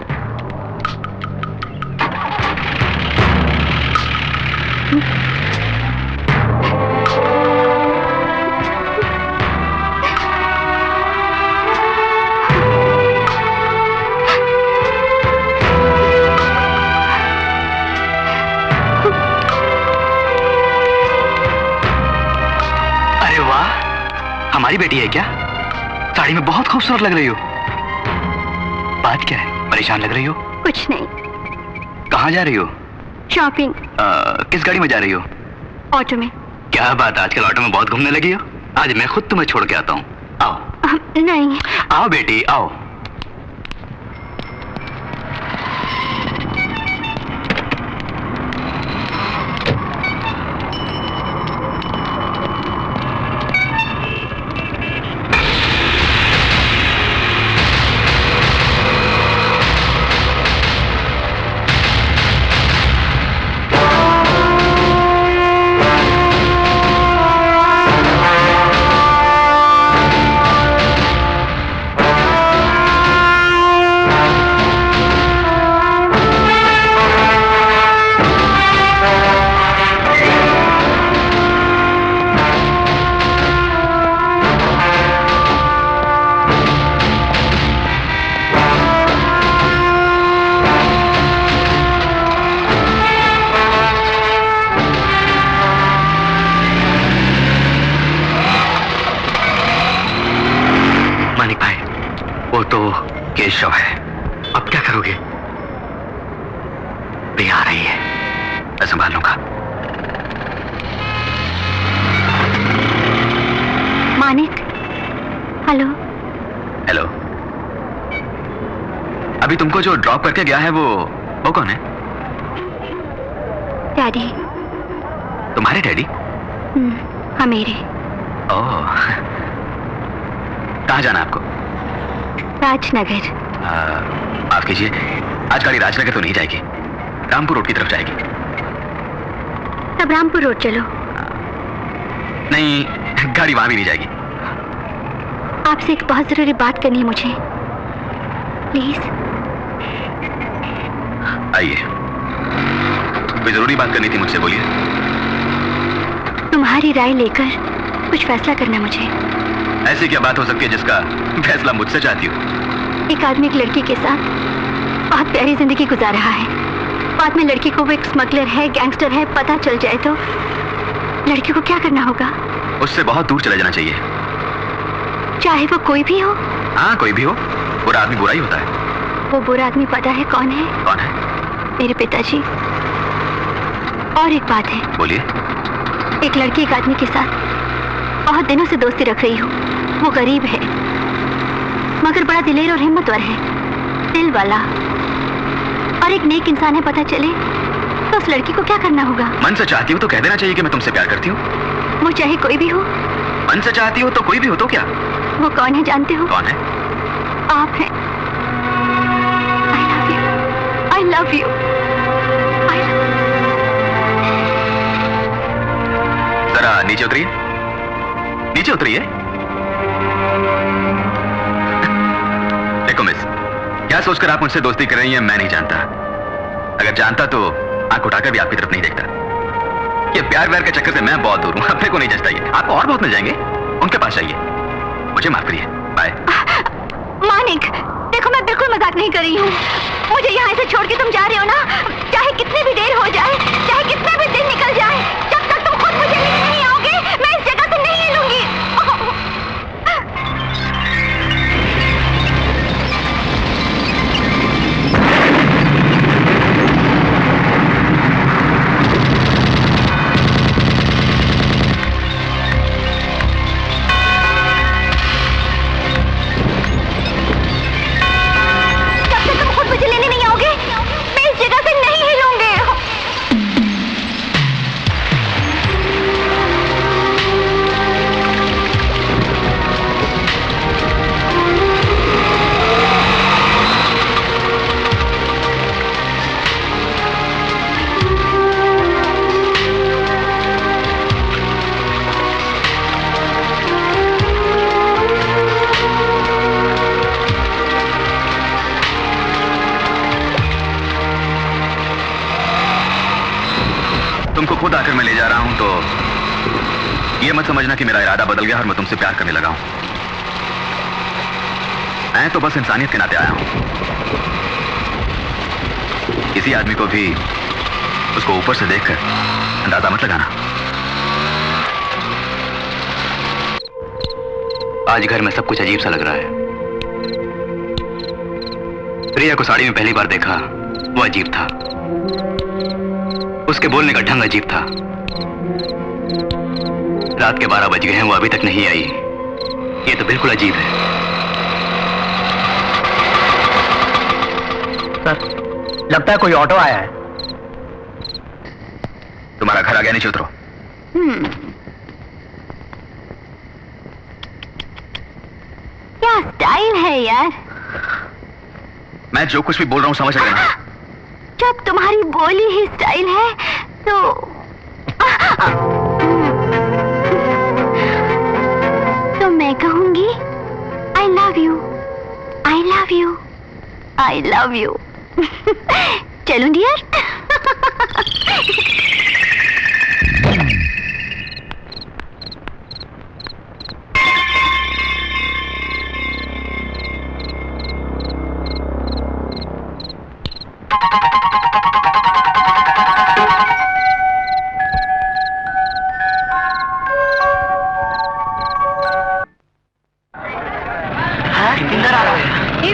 F: अरे वाह, हमारी बेटी है क्या? साड़ी में बहुत खूबसूरत लग रही हो। बात क्या है, परेशान लग रही हो?
E: कुछ नहीं।
F: कहाँ जा रही हो?
E: शॉपिंग।
F: किस गाड़ी में जा रही हो?
E: ऑटो में।
F: क्या बात, आजकल ऑटो में बहुत घूमने लगी हो। आज मैं खुद तुम्हें छोड़ के आता हूँ। आओ।
E: नहीं।
F: आओ बेटी, आओ।
D: बेहोश शव है। अब क्या करोगे? प्रिया आ रही है, मैं संभाल लूंगा।
E: मानिक, हेलो।
D: हेलो। अभी तुमको जो ड्रॉप करके गया है वो कौन है?
E: डैडी।
D: तुम्हारे डैडी?
E: हाँ, मेरे।
D: ओह, कहाँ जाना आपको?
E: राजनगर।
D: माफ कीजिए, आज गाड़ी राजनगर तो नहीं जाएगी, रामपुर रोड की तरफ जाएगी।
E: तब रामपुर रोड चलो।
D: नहीं, गाड़ी वहां भी नहीं जाएगी।
E: आपसे एक बहुत जरूरी बात करनी है मुझे, प्लीज।
D: आइए, कोई जरूरी बात करनी थी मुझसे, बोलिए।
E: तुम्हारी राय लेकर कुछ फैसला करना है मुझे।
D: ऐसी क्या बात हो सकती है जिसका फैसला मुझसे चाहती हो?
E: एक आदमी एक लड़की के साथ बहुत प्यारी जिंदगी गुजार रहा है। बाद में लड़की को वो एक स्मगलर है, गैंगस्टर है, पता चल जाए तो लड़की को क्या करना होगा?
D: उससे बहुत दूर चले जाना चाहिए।
E: चाहे वो कोई भी हो?
D: हाँ, कोई भी हो, बुरा आदमी बुरा ही होता है।
E: वो बुरा आदमी पता है कौन है?
D: कौन है?
E: मेरे पिताजी। और एक बात है।
D: बोलिए।
E: एक लड़की एक आदमी के साथ बहुत दिनों से दोस्ती रख रही हूँ। वो गरीब है मगर बड़ा दिलेर और हिम्मतवर है, दिल वाला, और एक नेक इंसान है। पता चले तो उस लड़की को क्या करना होगा?
D: मन से चाहती हो तो कह देना चाहिए कि मैं तुमसे प्यार करती हूँ।
E: वो चाहे कोई भी हो।
D: मन से चाहती हो तो कोई भी हो तो क्या?
E: वो कौन है जानते हो?
D: कौन है?
E: आप हैं। I love you.
D: जरा नीचे उतरिए, नीचे उतरिए। देखो मिस, क्या सोचकर आप मुझसे दोस्ती कर रही हैं मैं नहीं जानता। अगर जानता तो आंख उठाकर भी आपकी तरफ नहीं देखता। ये प्यार व्यार के चक्कर से मैं बहुत दूर हूं, अपने को नहीं जचता ये। आपको और बहुत मिल जाएंगे, उनके पास जाइए। मुझे माफ करिए, बाय।
E: मानिक, देखो मैं बिल्कुल मजाक नहीं कर रही हूँ। मुझे यहाँ से छोड़ के तुम जा रहे हो ना, चाहे कितनी भी देर हो जाए, चाहे कितना भी दिन निकल जाए, जब तक तुम खुद मुझे मिलने नहीं आओगे मैं इस जगह से नहीं हिलूंगी।
D: तुमको खुद आकर मैं ले जा रहा हूं तो ये मत समझना कि मेरा इरादा बदल गया और मैं तुमसे प्यार करने लगा हूं। मैं तो बस इंसानियत के नाते आया हूं। किसी आदमी को भी उसको ऊपर से देखकर अंदाजा मत लगाना।
F: आज घर में सब कुछ अजीब सा लग रहा है। प्रिया को साड़ी में पहली बार देखा, वो अजीब था। उसके बोलने का ढंग अजीब था। रात के 12 बज गए हैं, वो अभी तक नहीं आई। ये तो बिल्कुल अजीब है।
B: सर, लगता है कोई ऑटो आया है।
D: तुम्हारा घर आ गया, नीचे उतरो।
E: क्या स्टाइल है यार।
D: मैं जो कुछ भी बोल रहा हूं समझ रहे ना?
E: जब तुम्हारी बोली ही स्टाइल है तो मैं कहूंगी I love you, I love you, I love you. चलूं डियर?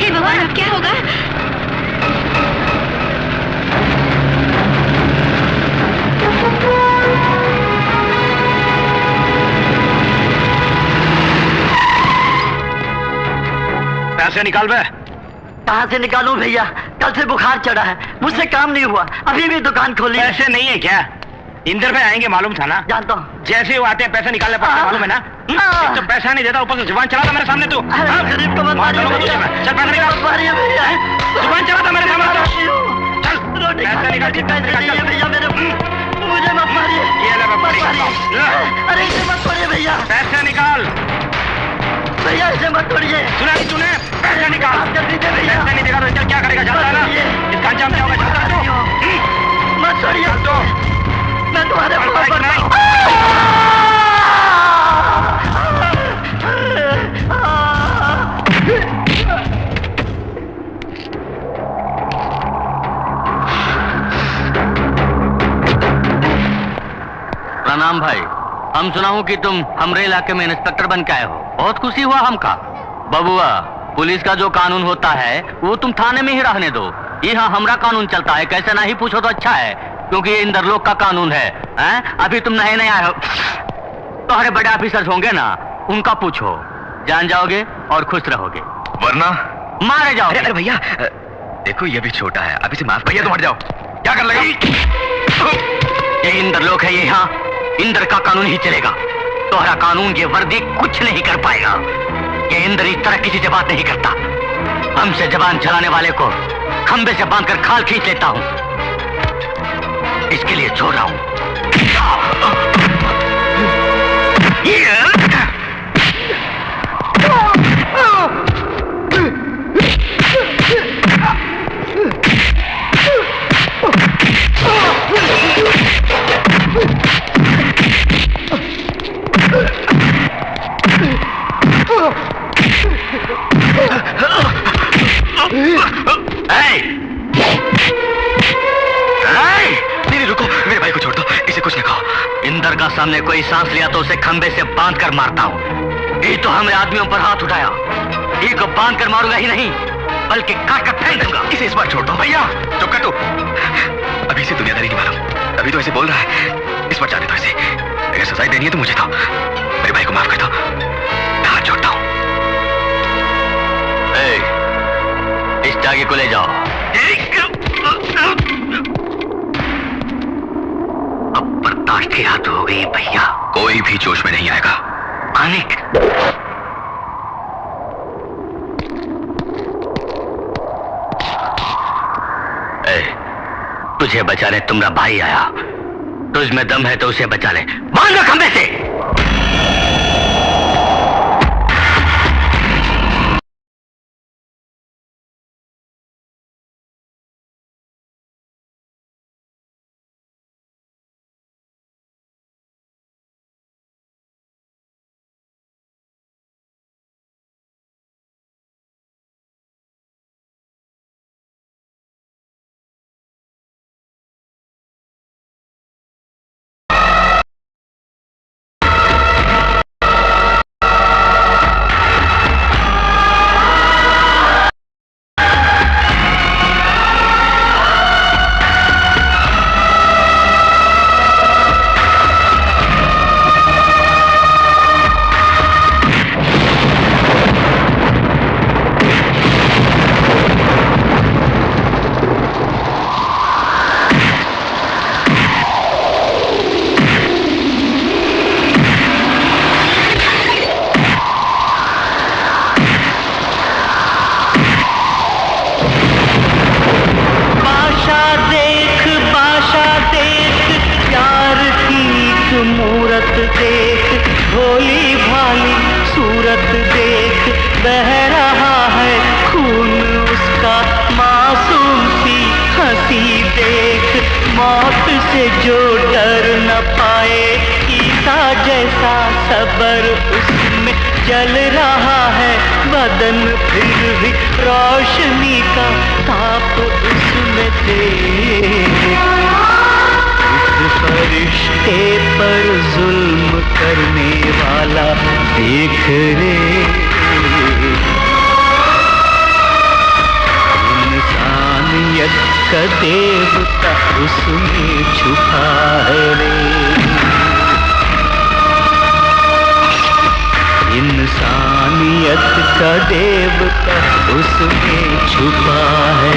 E: भगवान अब क्या होगा।
B: पैसे निकाल बे।
A: कहाँ से निकालूं भैया? कल से बुखार चढ़ा है, मुझसे काम नहीं हुआ, अभी भी दुकान खोली।
B: पैसे नहीं है क्या? इंदर भाई आएंगे मालूम था ना?
A: जानता हूँ।
B: जैसे ही वो आते हैं पैसे निकालने पड़ते हैं, मालूम है ना? एक तो पैसा नहीं देता, ऊपर से जुबान चला था मेरे सामने तू।
A: गरीब को मत मारिए भैया।
B: चल पैसे निकाल। जुबान चला था मेरे सामने तो। चल
A: रोटी
B: पैसे निकाल।
A: पैसे चाहिए भैया मेरे, मुझे मत मारिए।
B: ये ले
A: मत मारिए। अरे इसे मत तोड़िए भैया।
B: पैसे निकाल
A: भैया, इसे मत तोड़िए।
B: सुना नहीं तूने? पैसे निकाल।
A: कर दीजिए भैया।
B: पैसे नहीं देगा तो चल क्या करेगा? जानता है ना इसका अंजाम क्या होगा? जानता है तू?
A: मत छोड़िए
B: तो
A: मैं तुम्हारे पास
B: नहीं।
C: प्रणाम भाई, हम सुना हूँ कि तुम हमरे इलाके में इंस्पेक्टर बन के आए हो, बहुत खुशी हुआ हमका। बबुआ, पुलिस का जो कानून होता है वो तुम थाने में ही रहने दो, यहाँ हमरा कानून चलता है, कैसे नहीं पूछो तो अच्छा है, क्योंकि ये इंदर लोग का कानून है। अभी तुम नए नए आए हो, तुम्हारे बड़े ऑफिसर्स होंगे ना, उनका पूछो, जान जाओगे और खुश रहोगे,
F: वरना
C: मारे जाओगे।
F: अरे भैया देखो, ये भी छोटा है, अभी से माफ। भैया तुम हट जाओ, क्या कर लेगा?
C: ये इंदर लोग है, ये यहाँ इंदर का कानून ही चलेगा, तुम्हारा कानून ये वर्दी कुछ नहीं कर पाएगा। ये इंदर इस तरह किसी से बात नहीं करता, हमसे जबान चलाने वाले को खंबे से बांधकर खाल खींच लेता हूं, इसके लिए छोड़ रहा हूं।
F: नहीं रुको, मेरे भाई को छोड़ दो, इसे कुछ न कहो।
C: इंदर का सामने कोई सांस लिया तो उसे खंबे से बांध कर मारता हूँ। ये तो हमने आदमियों पर हाथ उठाया, ये को बांध कर मारूंगा ही नहीं बल्कि काट कर फेंक दूंगा।
F: इसे इस बार छोड़ दो। भैया चुप कर तू, अभी से दुनियादारी नहीं मालूम, अभी तो ऐसे बोल रहा है, इस पर जाने दो इसे। अगर सजाई देनी है तो मुझे दो, मेरे भाई को माफ कर दो, मैं हाथ जोड़ता हूँ।
C: इस जागे को ले जाओ।
F: अब बर्दाश्त की हद हो गई भैया, कोई भी जोश में नहीं आएगा।
C: मानिक, तुझे बचाने तुम्हारा भाई आया, तुझ में दम है तो उसे बचा ले, बांध खंबे से। का देवता उसमें छुपा है रे। इंसानियत का देवता उसमें छुपा है।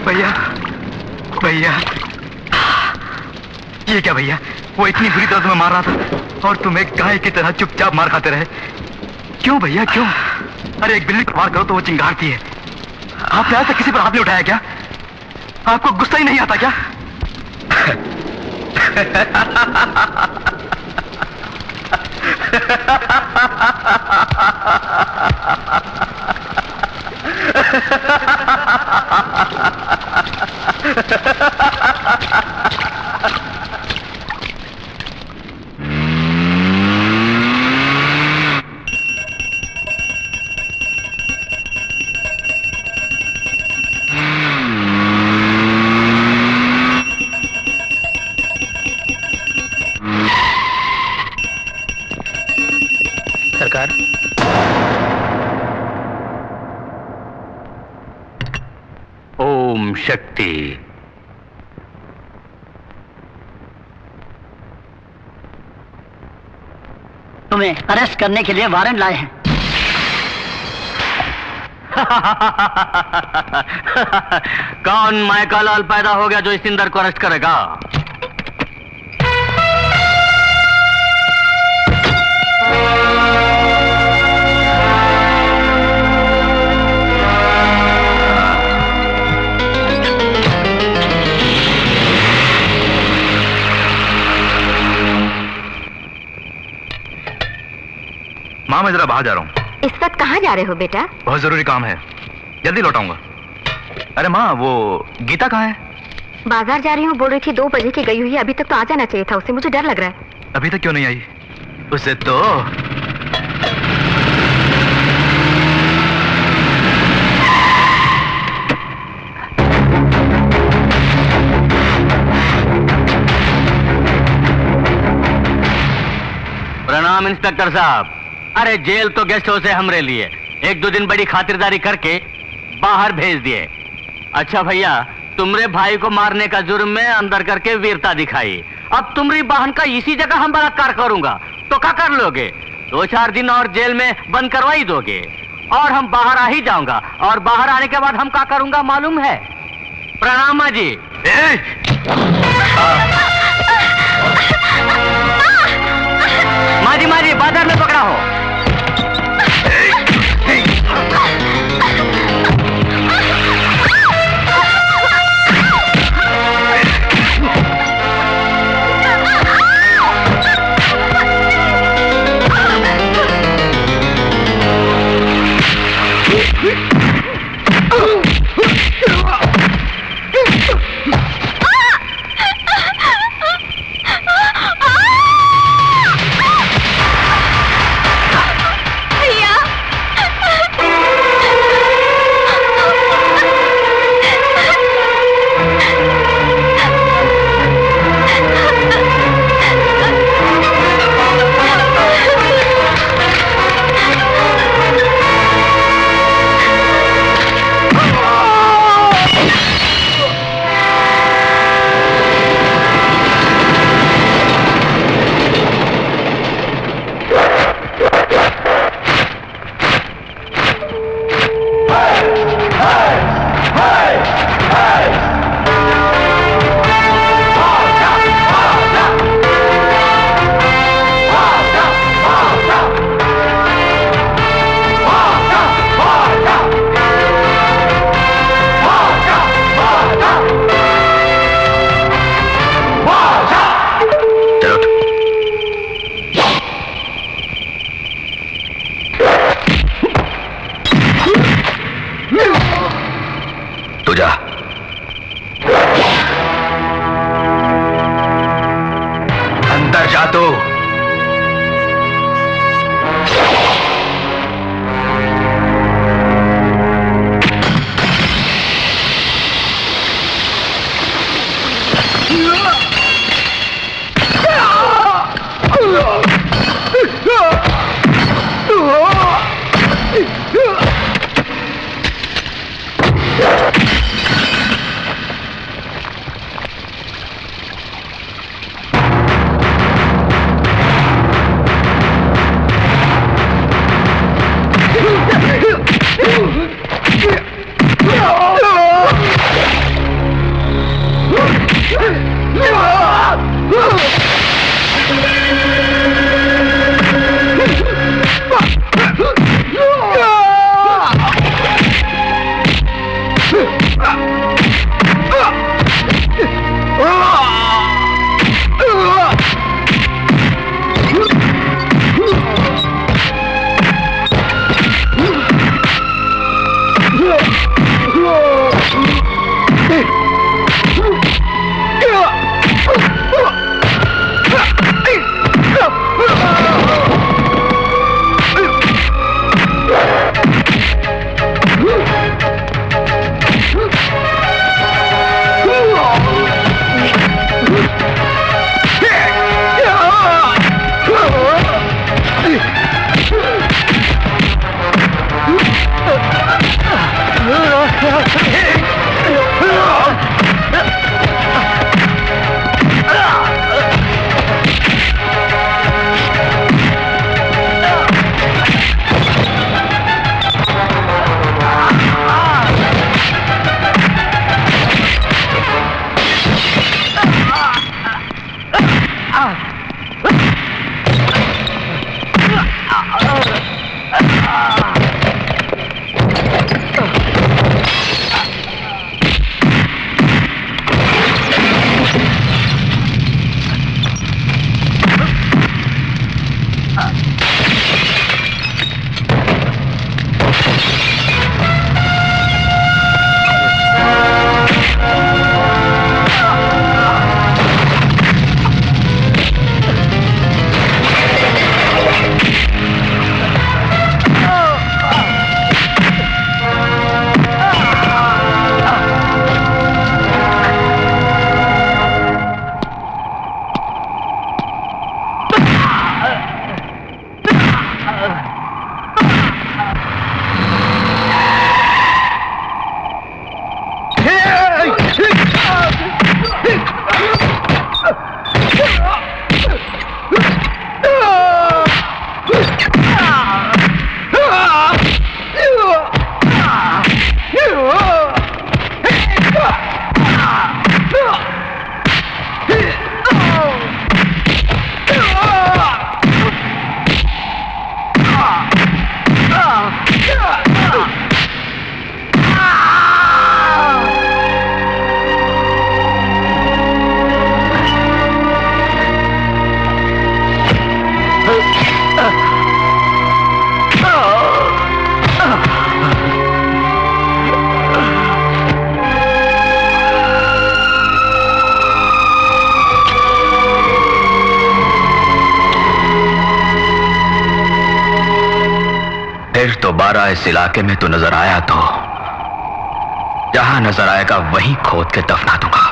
F: भैया भैया, ये क्या भैया? वो इतनी बुरी तरह तुम्हें मार रहा था और तुम एक गाय की तरह चुपचाप मार खाते रहे। क्यों भैया क्यों? अरे एक बिल्ली को मार करो तो वो चिंगारती है। आपने आज तक किसी पर हाथ नहीं उठाया क्या? आपको गुस्सा ही नहीं आता क्या?
B: सरकार,
A: ओम शक्ति।
B: तुम्हें अरेस्ट करने के लिए वारंट लाए हैं।
A: कौन माइका लाल पैदा हो गया जो इस इंदर को अरेस्ट करेगा?
F: माँ मैं जरा बाहर जा रहा हूँ।
E: इस वक्त कहाँ जा रहे हो बेटा?
F: बहुत जरूरी काम है, जल्दी लौटाऊंगा। अरे माँ वो गीता कहाँ है?
E: बाजार जा रही हूँ, बोल रही थी 2 बजे की गई हुई है, अभी तक तो आ जाना चाहिए था उसे, मुझे डर लग रहा है।
F: अभी तक क्यों नहीं आई? उसे तो
A: प्रणाम इंस्पेक्टर साहब। अरे जेल तो गेस्ट हाउस है हमरे लिए, 1-2 दिन बड़ी खातिरदारी करके बाहर भेज दिए। अच्छा भैया, तुमरे भाई को मारने का जुर्म में अंदर करके वीरता दिखाई। अब तुम्हारी बहन का इसी जगह हम बलात्कार करूंगा तो क्या कर लोगे? 2-4 दिन और जेल में बंद करवाई दोगे और हम बाहर आ ही जाऊंगा। और बाहर आने के बाद हम क्या करूंगा मालूम है? प्रणाम माँ जी। माँ जी बाजार में पकड़ा हो।
D: दोबारा इस इलाके में तो नजर आया तो जहां नजर आएगा वहीं खोद के दफना दूंगा।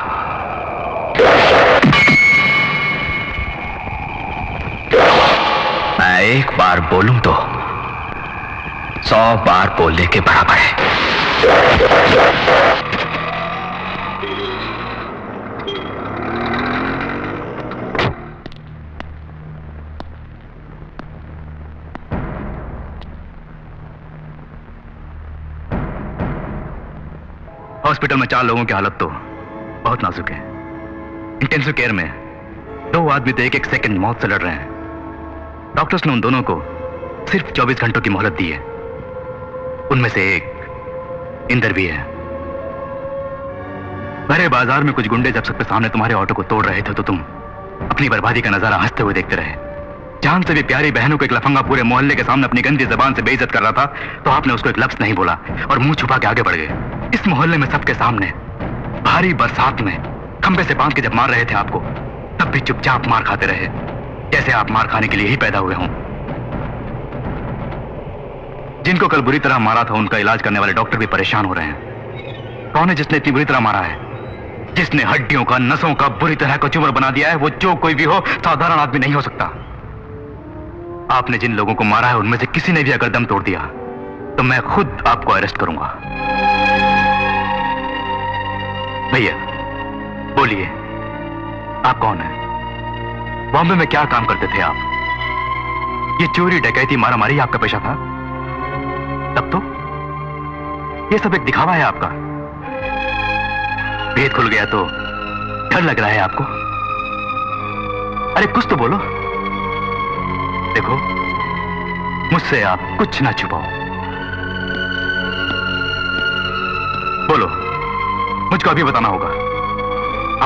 D: मैं एक बार बोलूं तो 100 बार बोलने के बराबर है।
F: हॉस्पिटल में 4 लोगों की हालत तो बहुत नाजुक है। इंटेंसिव केयर में 2 आदमी तो एक सेकंड मौत से लड़ रहे हैं। डॉक्टर्स ने उन दोनों को सिर्फ 24 घंटों की मोहलत दी है। उनमें से एक इंदर भी है। भरे बाजार में कुछ गुंडे जब सबके सामने तुम्हारे ऑटो को तोड़ रहे थे तो तुम अपनी बर्बादी का नजारा हंसते हुए देखते रहे। जान से भी प्यारी बहनों को एक लफंगा पूरे मोहल्ले के सामने अपनी गंदी जबान से बेइज्जत कर रहा था तो आपने उसको एक लफ्ज नहीं बोला और मुंह छुपा के आगे बढ़ गए। इस मोहल्ले में सबके सामने भारी बरसात में खंबे से बांध के जब मार रहे थे आपको, तब भी चुपचाप मार खाते रहे, जैसे आप मार खाने के लिए ही पैदा हुए हों। जिनको कल बुरी तरह मारा था उनका इलाज करने वाले डॉक्टर भी परेशान हो रहे हैं। कौन है जिसने इतनी बुरी तरह मारा है? जिसने हड्डियों का, नसों का बुरी तरह को चूमर बना दिया है, वो जो कोई भी हो, साधारण आदमी नहीं हो सकता। आपने जिन लोगों को मारा है उनमें से किसी ने भी अगर दम तोड़ दिया तो मैं खुद आपको अरेस्ट करूंगा। भैया बोलिए, आप कौन हैं? बॉम्बे में क्या काम करते थे आप? ये चोरी, डकैती, मारामारी आपका पेशा था? तब तो ये सब एक दिखावा है आपका। भेद खुल गया तो डर लग रहा है आपको? अरे कुछ तो बोलो। देखो, मुझसे आप कुछ ना छुपाओ। बोलो, मुझको अभी बताना होगा।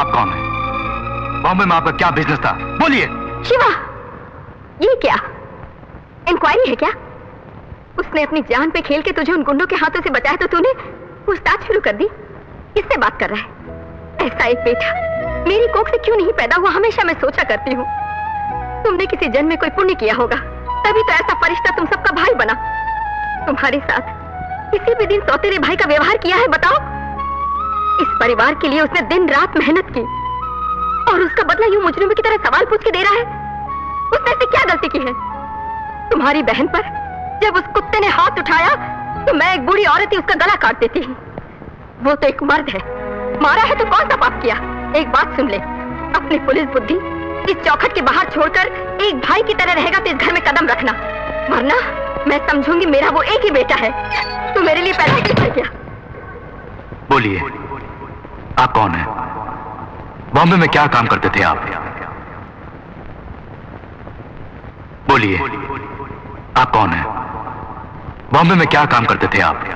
F: आप कौन हैं? बॉम्बे में आपका क्या बिजनेस था? बोलिए।
E: शिवा, ये क्या इंक्वायरी है क्या? उसने अपनी जान पे खेल के तुझे उन गुंडों के हाथों से बचाया तो तूने पूछताछ शुरू कर दी। किससे बात कर रहा है? ऐसा एक बेटा मेरी कोख से क्यों नहीं पैदा हुआ, हमेशा मैं सोचा करती हूँ। तुमने किसी जन्म में कोई पुण्य किया होगा, तभी तो ऐसा फरिश्ता तुम सबका भाई बना। तुम्हारे साथ किसी भी दिन सौतेरे भाई का व्यवहार किया है? बताओ। इस परिवार के लिए उसने दिन रात मेहनत की और उसका बदला यूं मुजरिमों की तरह सवाल पूछ के दे रहा है। उसने ऐसी क्या गलती की है? तुम्हारी बहन पर जब उस कुत्ते ने हाथ उठाया तो मैं एक बूढ़ी औरत ही उसका गला काट देती। वो तो एक मर्द है, मारा है तो कौन सा पाप किया? एक बात सुन ले, अपनी पुलिस बुद्धि इस चौखट के बाहर छोड़कर एक भाई की तरह रहेगा तो इस घर में कदम रखना, वरना मैं समझूंगी मेरा वो एक ही बेटा है। तू मेरे लिए पैदा क्यों कर गया?
F: बोलिए, आप कौन हैं? बॉम्बे में क्या काम करते थे आप? बोलिए, आप कौन हैं? बॉम्बे में क्या काम करते थे आप?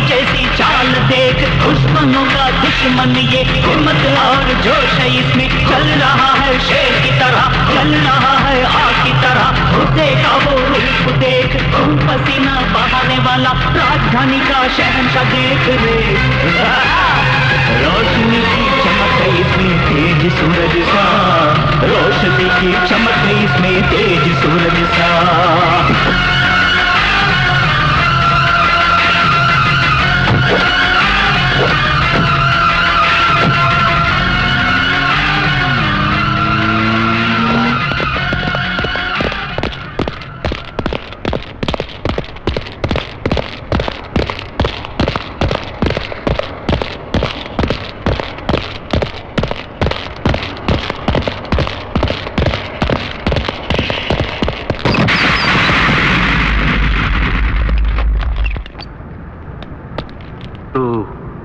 G: जैसी चाल देख, दुश्मनों का दुश्मन ये हिम्मत और जोश है इसमें। चल रहा है शेर की तरह, चल रहा है आग की तरह। उसे का वो रूप देख, खून पसीना बहाने वाला राजधानी का शहंशाह देख रे। रोशनी की चमक है इसमें तेज सूरज सा, रोशनी की चमक है इसमें तेज सूरज सा।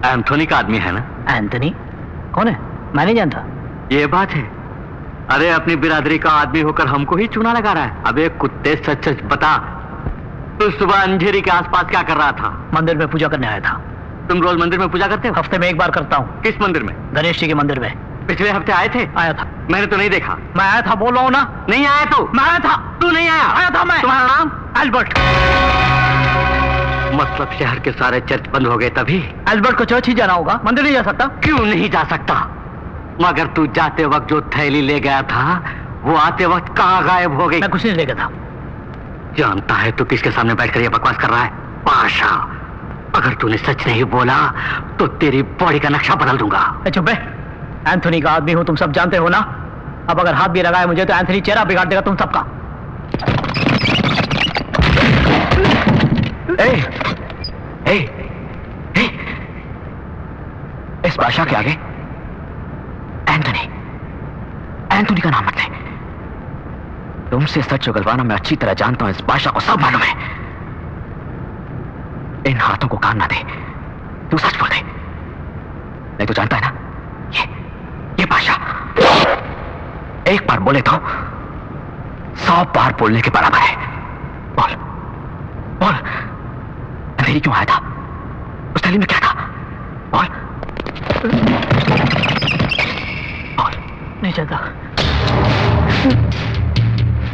C: एंथोनी का आदमी है ना?
B: एंथोनी कौन है? मैं नहीं जानता।
C: ये बात है, अरे अपनी बिरादरी का आदमी होकर हमको ही चूना लगा रहा है। अबे कुत्ते, सच सच बता, तू सुबह अंधेरी के आसपास क्या कर रहा था?
B: मंदिर में पूजा करने आया था।
C: तुम रोज मंदिर में पूजा करते हो?
B: हफ्ते में एक बार करता हूँ।
C: किस मंदिर में?
B: गणेश जी के मंदिर में।
C: पिछले हफ्ते आए थे?
B: आया था।
C: मैंने तो नहीं देखा।
B: मैं आया था, बोल रहा हूँ ना।
C: नहीं आया तू?
B: मैं आया था।
C: तू नहीं आया?
B: आया था मैं।
C: तुम्हारा नाम?
B: एल्बर्ट।
C: मतलब शहर के सारे चर्च बंद हो गए तभी?
B: एल्बर्ट को चर्च ही जाना होगा, मंदिर नहीं जा सकता।
C: क्यों नहीं जा सकता? मगर तू जाते वक्त जो थैली ले गया था वो आते वक्त कहाँ गायब हो गई?
B: मैं कुछ नहीं ले गया था।
C: जानता है तू किसके सामने बैठकर ये बकवास कर रहा है? पाशा, अगर तूने सच नहीं बोला तो तेरी बॉडी का नक्शा बदल दूंगा।
B: चुप है, एंथोनी का आदमी हूं, तुम सब जानते हो ना। अब अगर हाथ भी लगाए मुझे तो एंथोनी चेहरा बिगाड़ देगा तुम सबका।
D: इस बादशाह के आगे एंथोनी का नाम मत ले। तुमसे सच उगलवाना मैं अच्छी तरह जानता हूं, इस बादशाह को सब मालूम है। इन हाथों को कान ना दे, तू सच बोल दे, नहीं तो जानता है ना ये बादशाह एक बार बोले तो 100 बार बोलने के बराबर है। बोल बोल, अंधेरी क्यों आया था? उस थैली में क्या था? बोल बोल।
B: नहीं जानता।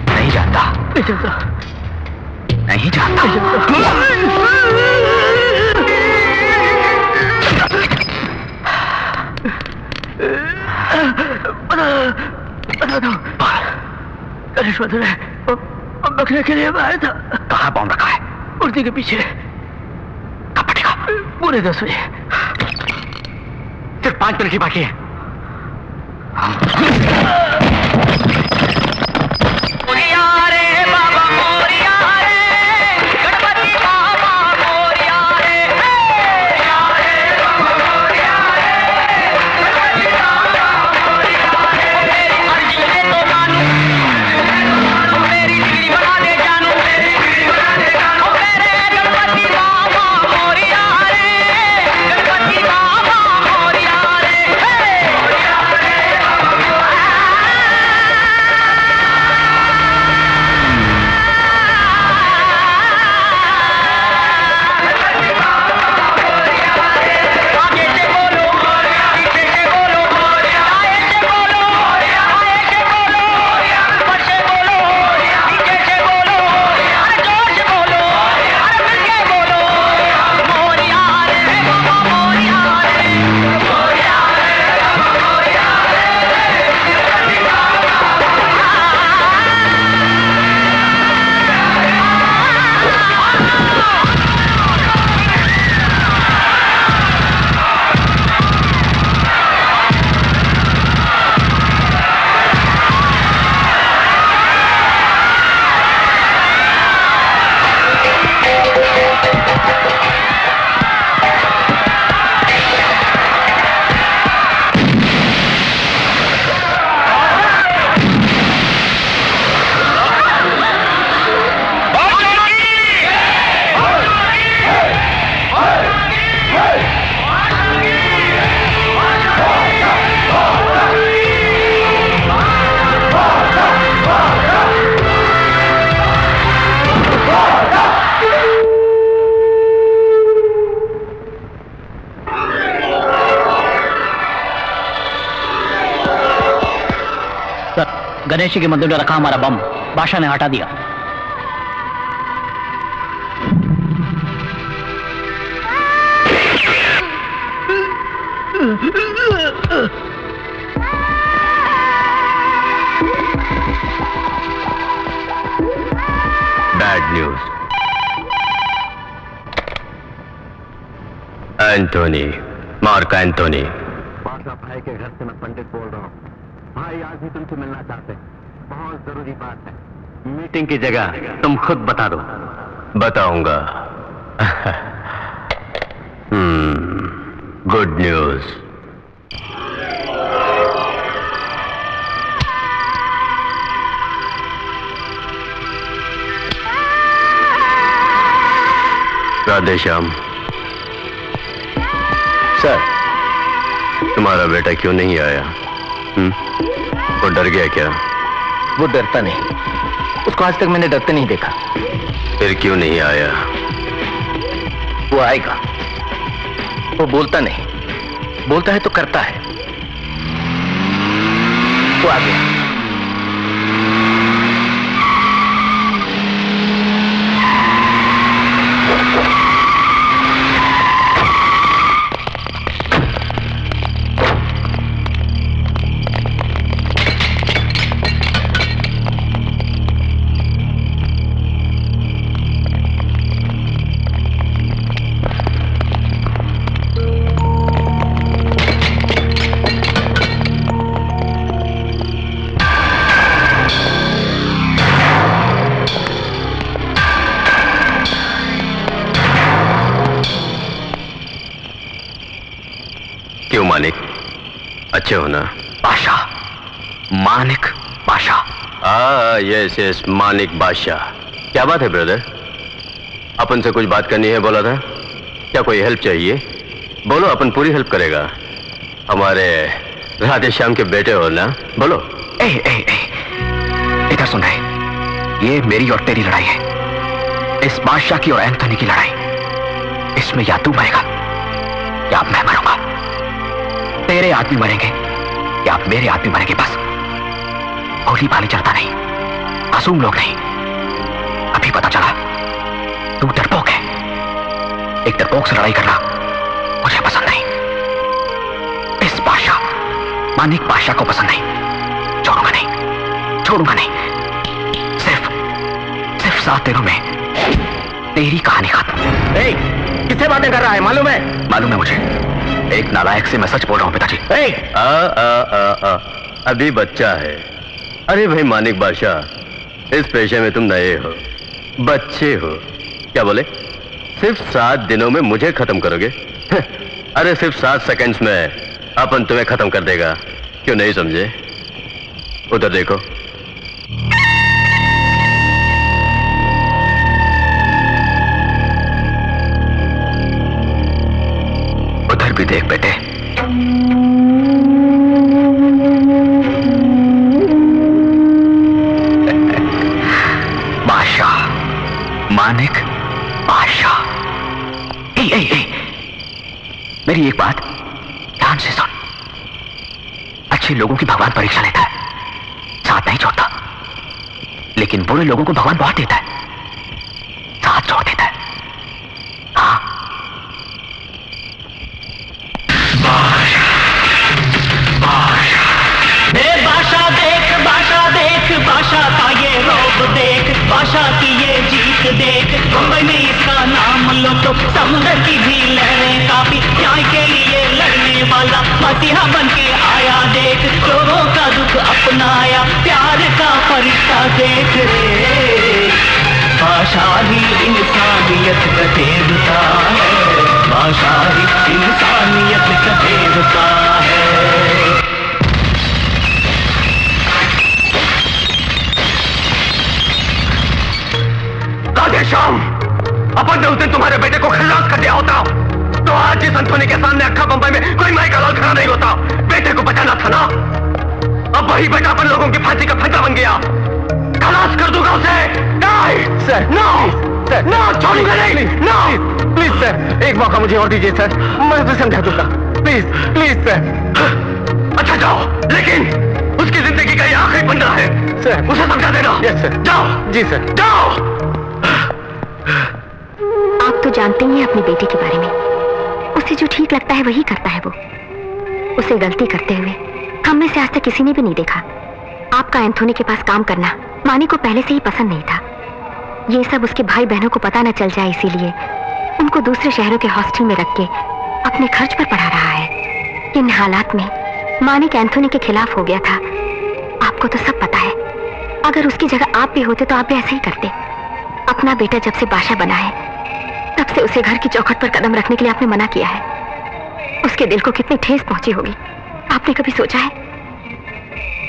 D: नहीं जानता?
B: नहीं जानता।
D: नहीं जानता।
B: गणेश मंदिर है, बकरे के लिए आया था।
D: कहाँ बॉम्ब रखा है?
B: मूर्ति के पीछे।
D: कब फटेगा?
B: पूरे 10 बजे।
C: सिर्फ 5 मिनट ही बाकी है।
B: गणेश जी के मंदिर में रखा हमारा बम बादशाह ने हटा दिया।
D: Bad news. Anthony, mark Anthony.
C: बादशाह भाई के घर से मैं पंडित बोल रहा हूँ। भाई आज भी तुमसे मिलना चाहते हैं, बहुत जरूरी बात है। मीटिंग की जगह तुम खुद बता दो।
D: बताऊंगा। Good news. राधेश्याम।
F: सर,
D: तुम्हारा बेटा क्यों नहीं आया? वो डर गया क्या?
B: वो डरता नहीं, उसको आज तक मैंने डरते नहीं देखा।
D: फिर क्यों नहीं आया?
B: वो आएगा। वो बोलता नहीं, बोलता है तो करता है। वो आ गया।
D: क्यों मानिक, अच्छे हो ना?
A: बादशाह, मानिक बादशाह।
D: यस यस, मानिक बादशाह। क्या बात है ब्रदर? अपन से कुछ बात करनी है बोला था। क्या कोई हेल्प चाहिए? बोलो, अपन पूरी हेल्प करेगा। हमारे राधे श्याम के बेटे हो ना, बोलो।
A: इधर सुन रहे, ये मेरी और तेरी लड़ाई है, इस बादशाह की और एंथोनी की लड़ाई। इसमें या तू मरेगा या मैं मरूंगा। तेरे आदमी मरेंगे या मेरे आदमी मरेंगे, बस। भोली भाली चलता नहीं, मासूम लोग नहीं। अभी पता चला तू डरपोक है। एक डरपोक से लड़ाई करना मुझे पसंद नहीं। इस बादशाह, मानिक बादशाह को पसंद नहीं। छोड़ूंगा नहीं, छोड़ूंगा नहीं। सिर्फ 7 दिनों में तेरी कहानी खत्म।
B: किससे बातें कर रहा है? मालूम है?
A: मालूम है मुझे। एक नालायक से मैं सच बोल रहा हूं पिताजी।
D: अभी बच्चा है। अरे भाई मानिक बादशाह, इस पेशे में तुम नए हो, बच्चे हो। क्या बोले? सिर्फ 7 दिनों में मुझे खत्म करोगे? अरे सिर्फ 7 सेकंड्स में अपन तुम्हें खत्म कर देगा। क्यों नहीं समझे? उधर देखो।
A: उधर भी देख बेटे। बादशाह, मानिक बादशाह। मेरी एक बात ध्यान से सुन। अच्छे लोगों की भगवान परीक्षा लेता है, साथ नहीं छोड़ता। लेकिन बुरे लोगों को भगवान बहुत देता है, साथ छोड़ देता है। हाँ,
G: बादशाह का ये रौब देख, बादशाह की ये जीत देख। मुंबई में इसका नाम लो तो समुद्र की भी लहरें काफी। न्याय के लिए लड़ने वाला मसीहा बन के आया देख। लोगों का दुख अपनाया, प्यार का फरिश्ता देख रे। बादशाह ही इंसानियत का देवता है, बादशाह ही इंसानियत का देवता है।
D: श्याम, अपन ने उस दिन तुम्हारे बेटे को खल्लास कर दिया होता तो आज इस एंथोनी के सामने अक्खा बंबई में कोई माई का लाल खड़ा नहीं होता। बेटे को बचाना था ना। अब वही बेटा अपन लोगों की फांसी का फंदा बन गया। खलास कर दूंगा उसे। नहीं सर, नो सर, नो, छोड़ूंगा नहीं। नो प्लीज सर, एक मौका मुझे और दीजिए सर, मैं उसे समझा दूंगा। Please please sir. अच्छा जाओ, लेकिन उसकी जिंदगी का ये आखिरी बंदा है सर, उसे समझा देना। Yes sir. जाओ। जी सर, जाओ।
E: आप तो जानते ही हैं अपनी बेटी के बारे में। उसे जो ठीक लगता है वही करता है वो। उसे गलती करते हुए हम में से आज तक किसी ने भी नहीं देखा। आपका एंथोनी के पास काम करना मानी को पहले से ही पसंद नहीं था। ये सब उसके भाई बहनों को पता न चल जाए, इसीलिए उनको दूसरे शहरों के हॉस्टल में रख के अपने खर्च पर पढ़ा रहा है। इन हालात में मानिक एंथोनी के खिलाफ हो गया था। आपको तो सब पता है। अगर उसकी जगह आप भी होते तो आप भी ऐसा ही करते। अपना बेटा जब से बादशाह बना है तब से उसे घर की चौखट पर कदम रखने के लिए आपने मना किया है। उसके दिल को कितनी ठेस पहुंची होगी, आपने कभी सोचा है?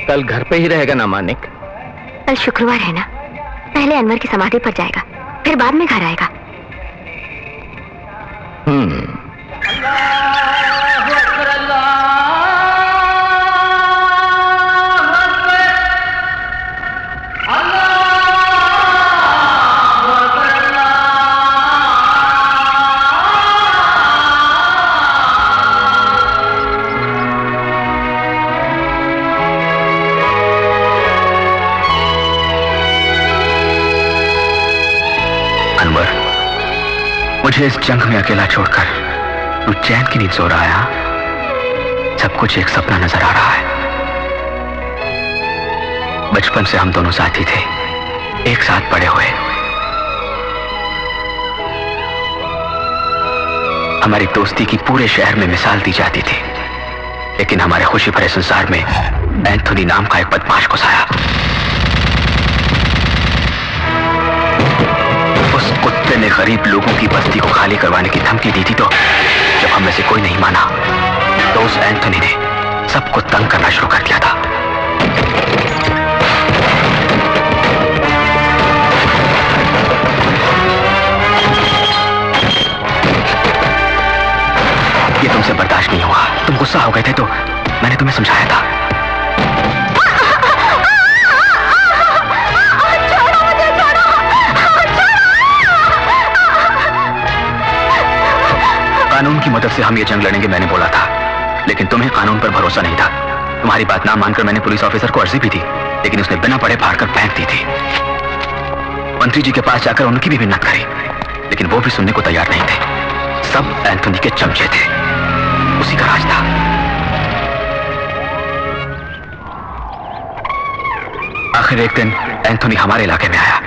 B: कल घर पे ही रहेगा ना मानिक?
E: कल शुक्रवार है ना, पहले अनवर की समाधि पर जाएगा, फिर बाद में घर आएगा।
D: मुझे इस जंग में अकेला छोड़कर तू चैन की नींद सो रहा है? हाँ? सब कुछ एक सपना नजर आ रहा है। बचपन से हम दोनों साथी थे, एक साथ बड़े हुए। हमारी दोस्ती की पूरे शहर में मिसाल दी जाती थी, लेकिन हमारे खुशी भरे संसार में एंथोनी नाम का एक बदमाश घुसाया। उस कुत्ते ने गरीब लोगों की बस्ती को खाली करवाने की धमकी दी थी, तो जब हम में से कोई नहीं माना तो उस एंथोनी ने सबको तंग करना शुरू कर दिया था। ये तुमसे बर्दाश्त नहीं हुआ, तुम गुस्सा हो गए थे तो मैंने तुम्हें समझाया था। कानून की मदद से हम ये जंग लड़ेंगे मैंने बोला था, लेकिन तुम्हें कानून पर भरोसा नहीं था। तुम्हारी बात ना मानकर मैंने पुलिस ऑफिसर को अर्जी भी दी, लेकिन उसने बिना पढ़े फाड़ कर फेंक दी थी। मंत्री जी के पास जाकर उनकी भी मिन्नत करी, लेकिन वो भी सुनने को तैयार नहीं थे। सब एंथोनी के चमचे थे, उसी का राज था। आखिर एक दिन एंथोनी हमारे इलाके में आया।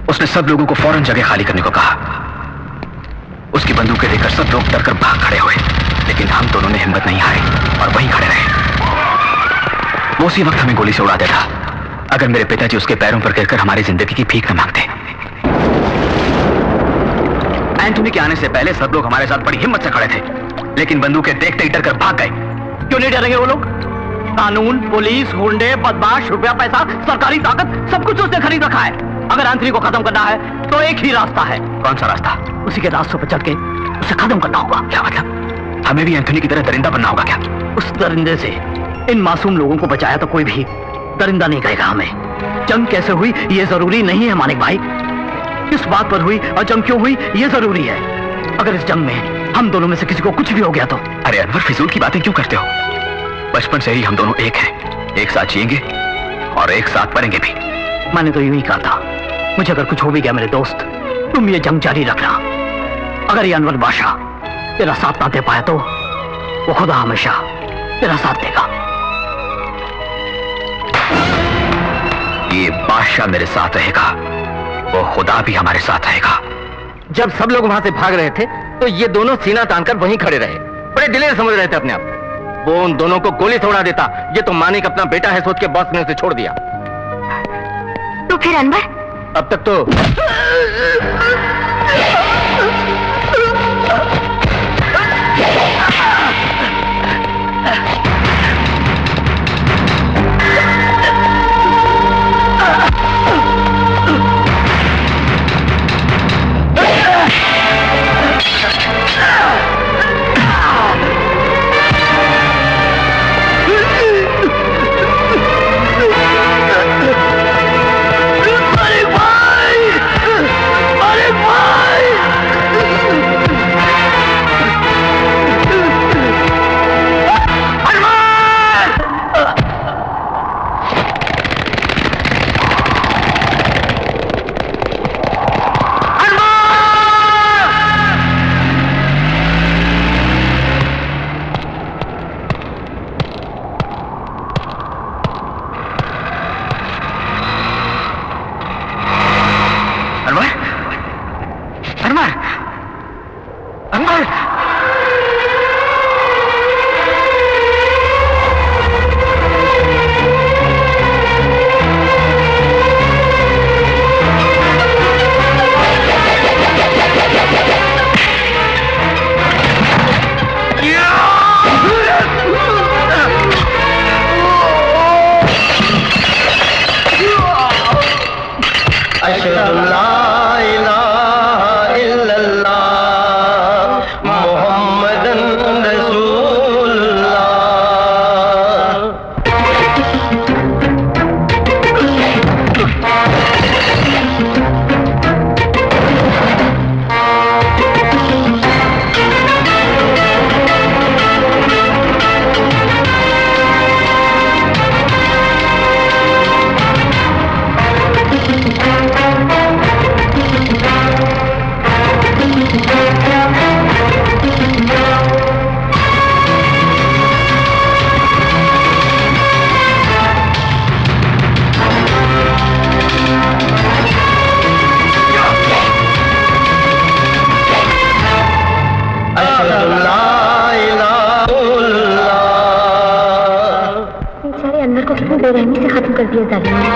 D: उसने सब लोगों को फौरन जगह खाली करने को कहा। उसकी बंदूकें देखकर सब लोग डरकर भाग खड़े हुए, लेकिन हम दोनों ने हिम्मत नहीं हारी और वहीं खड़े रहे। वो उसी वक्त हमें गोली से उड़ा देता अगर मेरे पिताजी उसके पैरों पर गिरकर हमारी जिंदगी की भीख न मांगते। एंथोनी के आने से पहले सब लोग हमारे साथ बड़ी हिम्मत से खड़े थे, लेकिन बंदूकें देखते ही डरकर भाग गए।
C: क्यों नहीं डरेंगे वो लोग? कानून, पुलिस, गुंडे, बदमाश, रुपया पैसा, सरकारी ताकत, सब कुछ उसने खरीद रखा है। अगर एंथोनी को खत्म करना है तो एक ही रास्ता है।
D: कौन सा रास्ता?
C: उसी के रास्तों पर चढ़ के उसे खत्म करना होगा।
D: क्या मतलब? हमें भी एंथोनी की तरह दरिंदा बनना होगा क्या?
C: उस दरिंदे से इन मासूम लोगों को बचाया तो कोई भी दरिंदा नहीं कहेगा हमें। जंग कैसे हुई ये जरूरी नहीं है मानिक भाई, किस बात पर हुई और जंग क्यों हुई ये जरूरी है। अगर इस जंग में हम दोनों में से किसी को कुछ भी हो गया तो?
D: अरे अनवर, फिजूल की बातें क्यों करते हो? बचपन से ही हम दोनों एक हैं, एक साथ जिएंगे और एक साथ मरेंगे भी।
C: मैंने तो यूं ही कहा था, मुझे अगर कुछ हो भी गया मेरे दोस्त, तुम ये जंग जारी रखना। अगर ये अनवर बादशाह तेरा साथ ना दे पाया तो वो खुदा हमेशा तेरा साथ देगा।
D: ये बादशाह मेरे साथ रहेगा, वो खुदा भी हमारे साथ रहेगा।
B: जब सब लोग वहां से भाग रहे थे तो ये दोनों सीना तानकर वहीं खड़े रहे, बड़े दिलेर समझ रहे थे अपने आप। वो उन दोनों को गोली से उड़ा देता, ये तो मानिक अपना बेटा है सोच के बॉस ने उसे छोड़ दिया।
E: तो फिर अनवर?
B: अब तक तो
G: अशहदु ला इलाहा इल्लल्लाह
E: बता दूंगी।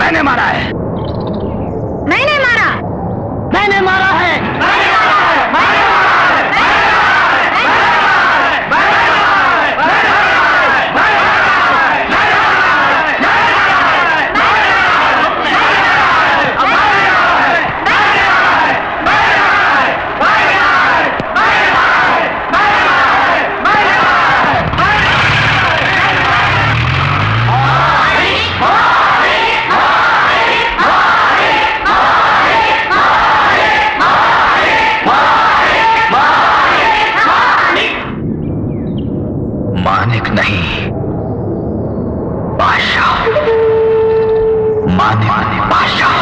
B: मैंने मारा है।
E: मैंने मारा।
B: मैंने मारा है।
D: मानिक नहीं, बादशाह। मानिक बादशाह।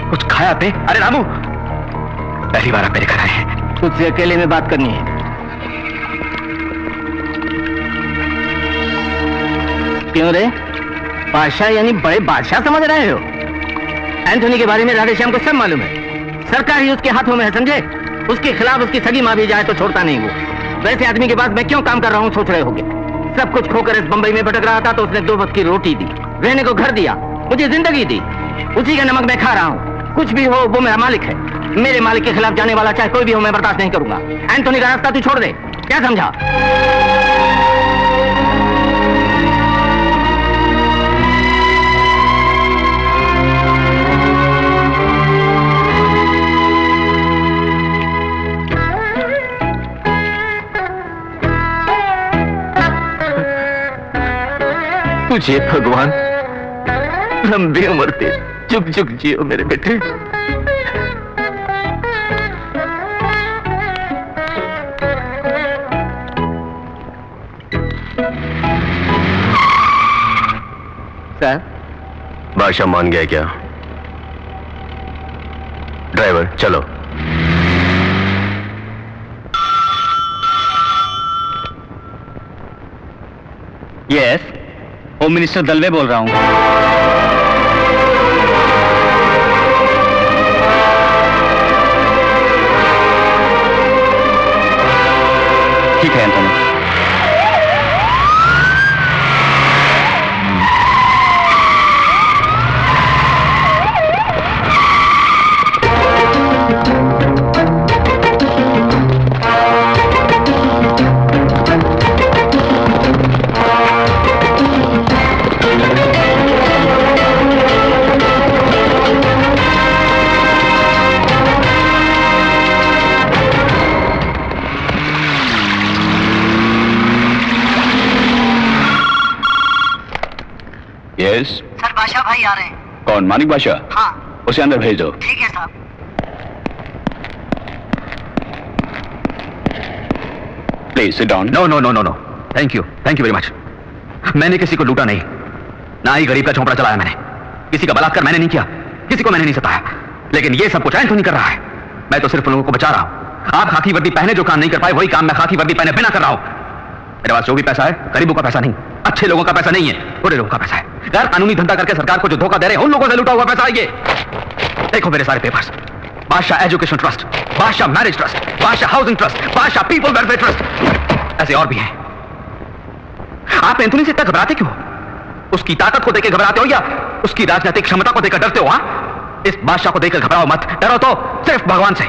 D: कुछ खाया आपने? अरे रामू, पहली बार आप मेरे घर आए हैं।
B: तुझसे अकेले में बात करनी है। क्यों रे, बादशाह यानी बड़े बादशाह समझ रहे हो? एंथोनी के बारे में राधेश्याम को सब मालूम है। सरकार ही उसके हाथों में है, समझे? उसके खिलाफ उसकी सगी माँ भी जाए तो छोड़ता नहीं वो। वैसे आदमी के पास मैं क्यों काम कर रहा हूँ सोच रहे होगे? सब कुछ खोकर इस बंबई में भटक रहा था तो उसने 2 वक्त की रोटी दी, रहने को घर दिया, मुझे जिंदगी दी। उसी का नमक मैं खा रहा हूँ। कुछ भी हो वो मेरा मालिक है। मेरे मालिक के खिलाफ जाने वाला चाहे कोई भी हो, मैं बर्दाश्त नहीं करूंगा। एंथोनी का रास्ता तू छोड़ दे, क्या समझा?
D: तुझे भगवान लंबी उम्र दे, चुप चुप जियो मेरे बेटे।
B: सर,
D: बादशाह मान गया क्या? ड्राइवर चलो।
B: यस, होम मिनिस्टर दलवे बोल रहा हूं। ठीक है एंथोनी।
F: यस
H: सर बादशाह भाई आ रहे हैं।
F: कौन? मानिक बादशाह?
H: हाँ
F: उसे अंदर भेज दो।
H: ठीक है साहब।
F: Please sit down.
D: No no no no no, thank you very much. मैंने किसी को लूटा नहीं, ना ही गरीब का झोंपड़ा चलाया मैंने, किसी का बलात्कार मैंने नहीं किया, किसी को मैंने नहीं सताया, लेकिन ये सब कुछ एंथोनी कर रहा है। मैं तो सिर्फ लोगों को बचा रहा हूं। आप खाकी वर्दी पहने जो काम नहीं कर पाए, वही काम मैं खाकी वर्दी पहने बिना कर रहा हूं। मेरे पास जो भी पैसा है गरीबों का पैसा नहीं, अच्छे लोगों का पैसा नहीं है, बुरे लोगों का पैसा है। गैर कानूनी धंधा करके सरकार को जो धोखा दे रहे हैं उन लोगों से लूटा हुआ पैसा है ये। देखो मेरे सारे पेपर्स, बादशाह एजुकेशन ट्रस्ट, बादशाह मैरिज ट्रस्ट, बादशाह हाउसिंग ट्रस्ट, बादशाह पीपल वेलफेयर ट्रस्ट, ऐसे और भी हैं। आप एंथोनी से इतना घबराते क्यों? उसकी ताकत को देखकर घबराते हो या उसकी राजनीतिक क्षमता को देखकर डरते हो? हाँ, इस बादशाह को देखकर घबराओ मत, डरो तो सिर्फ भगवान से।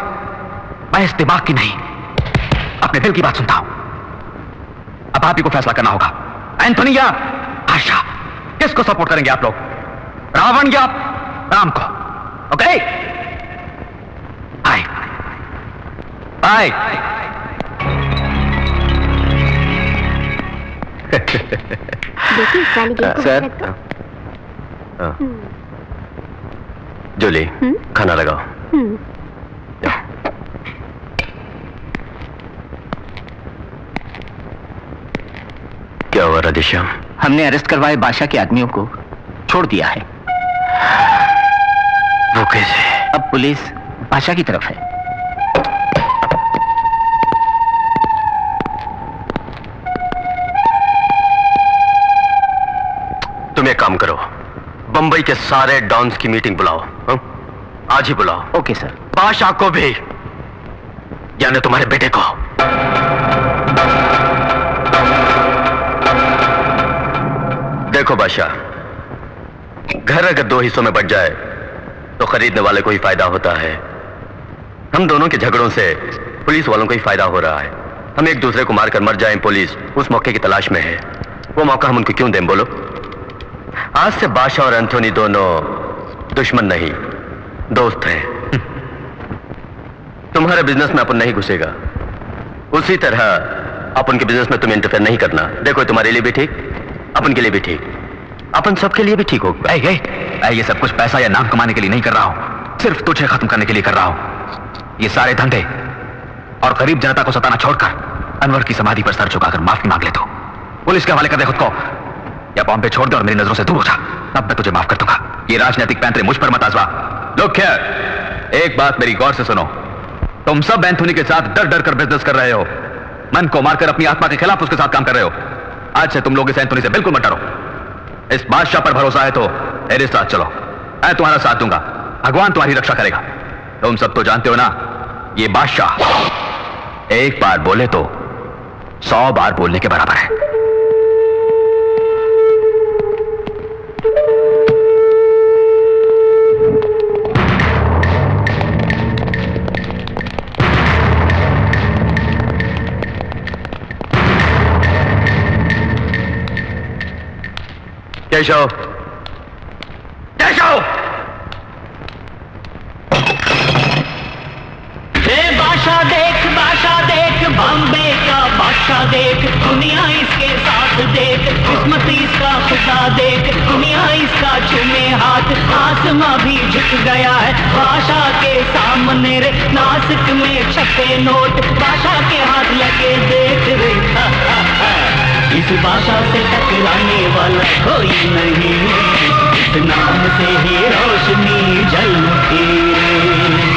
D: मैं इस दिमाग की नहीं, अपने दिल की बात सुनता हूं। अब आप ही को फैसला करना होगा, एंथोनी या बादशाह, किसको सपोर्ट करेंगे आप लोग? रावण या राम को? Okay bye bye.
E: देखिए इस वाली गेट को
D: सर,
E: रख दो।
D: जूली खाना लगाओ। क्या हुआ राधेश्याम?
B: हमने अरेस्ट करवाए बादशाह के आदमियों को छोड़ दिया है।
D: वो कैसे?
B: अब पुलिस बादशाह की तरफ है।
D: तुम एक काम करो, बंबई के सारे डॉन्स की मीटिंग बुलाओ। हाँ? आज ही बुलाओ।
B: Okay sir.
D: बादशाह को भी, यानी तुम्हारे बेटे को। देखो बादशाह, घर अगर दो हिस्सों में बंट जाए तो खरीदने वाले को ही फायदा होता है। हम दोनों के झगड़ों से पुलिस वालों को ही फायदा हो रहा है। हम एक दूसरे को मारकर मर जाएं, पुलिस उस मौके की तलाश में है। वो मौका हम उनको क्यों दें बोलो? आज से बादशाह और एंथोनी दोनों दुश्मन नहीं, दोस्त हैं। तुम्हारे बिजनेस में अपन नहीं घुसेगा, उसी तरह अपन के बिजनेस में तुम इंटरफेयर नहीं करना। देखो तुम्हारे लिए भी ठीक, अपन के लिए भी ठीक, अपन सबके लिए भी ठीक होगा। ये सब कुछ पैसा या नाम कमाने के लिए नहीं कर रहा हूं, सिर्फ तुझे खत्म करने के लिए कर रहा हूं। ये सारे धंधे और गरीब जनता को सताना छोड़कर अनवर की समाधि पर सर झुकाकर माफी मांग ले तो पुलिस के हवाले कर दे खुद को, या बॉम्बे छोड़ दे और मेरी नजरों से दूर हो जा, तब मैं तुझे माफ कर दूंगा। ये राजनीतिक पैंतरे मुझ पर मत आजमा। लुक हियर, एक बात मेरी गौर से सुनो, तुम सब एंथोनी के साथ डर डर कर बिजनेस कर रहे हो, मन को मारकर अपनी आत्मा के खिलाफ उसके साथ काम कर रहे हो। आज से तुम लोग इस एंथोनी से बिल्कुल मत डरो। इस बादशाह पर भरोसा है तो मेरे साथ चलो, मैं तुम्हारा साथ दूंगा, भगवान तुम्हारी रक्षा करेगा। तुम सब तो जानते हो ना, ये बादशाह एक बार बोले तो 100 बार बोलने के बराबर है। केशव, केशव!
G: बादशाह देख बॉम्बे का बादशाह देख, दुनिया इसके साथ देख, किस्मत इसका खुदा देख, दुनिया इसका चूमे हाथ, आसमां भी झुक गया है बादशाह के सामने रे। नासिक में छपे नोट बादशाह के हाथ लगे देख रे। इस बादशाह से टकराने वाला कोई नहीं, इस इस नाम से ही रोशनी जल उठी रे।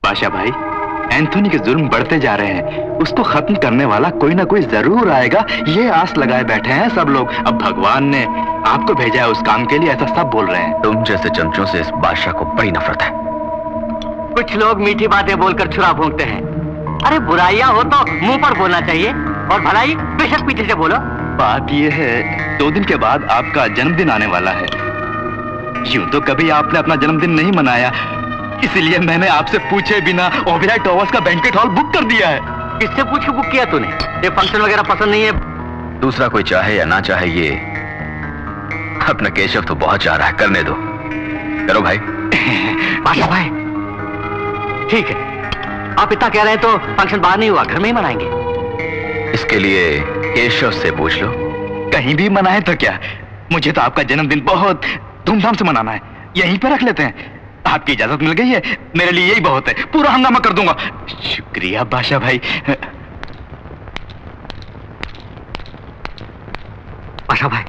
F: बादशाह भाई, एंथोनी के जुल्म बढ़ते जा रहे हैं, उसको खत्म करने वाला कोई ना कोई जरूर आएगा, ये आस लगाए बैठे हैं सब लोग। अब भगवान ने आपको भेजा है उस काम के लिए, ऐसा सब बोल रहे हैं।
D: तुम जैसे चमचों से इस बादशाह को बड़ी नफरत है।
C: कुछ लोग मीठी बातें बोलकर छुरा भोंकते हैं। अरे बुराइयां हो तो मुंह पर बोलना चाहिए, और भलाई बेशक पीछे से बोलो।
F: बात ये है, 2 दिन के बाद आपका जन्मदिन आने वाला है। यूं तो कभी आपने अपना जन्मदिन नहीं मनाया, इसलिए मैंने आपसे पूछे बिना ओबेरॉय टॉवर्स का बैंकेट हॉल बुक कर दिया है।
C: किससे पूछ के बुक किया तूने? ये फंक्शन वगैरह पसंद नहीं है?
D: दूसरा कोई चाहे या ना चाहे, ये अपना केशव तो बहुत चाह रहा है, करने दो। करो भाई।
C: बादशाह भाई ठीक है, आप इतना कह रहे हैं तो फंक्शन बाहर नहीं हुआ, घर में ही मनाएंगे।
D: इसके लिए केशव से पूछ लो।
F: कहीं भी मनाए तो क्या, मुझे तो आपका जन्मदिन बहुत धूमधाम से मनाना है, यहीं पे रख लेते हैं। आपकी इजाजत मिल गई है, मेरे लिए यही बहुत है, पूरा हंगामा कर दूंगा। शुक्रिया बादशाह भाई।
C: बादशाह भाई,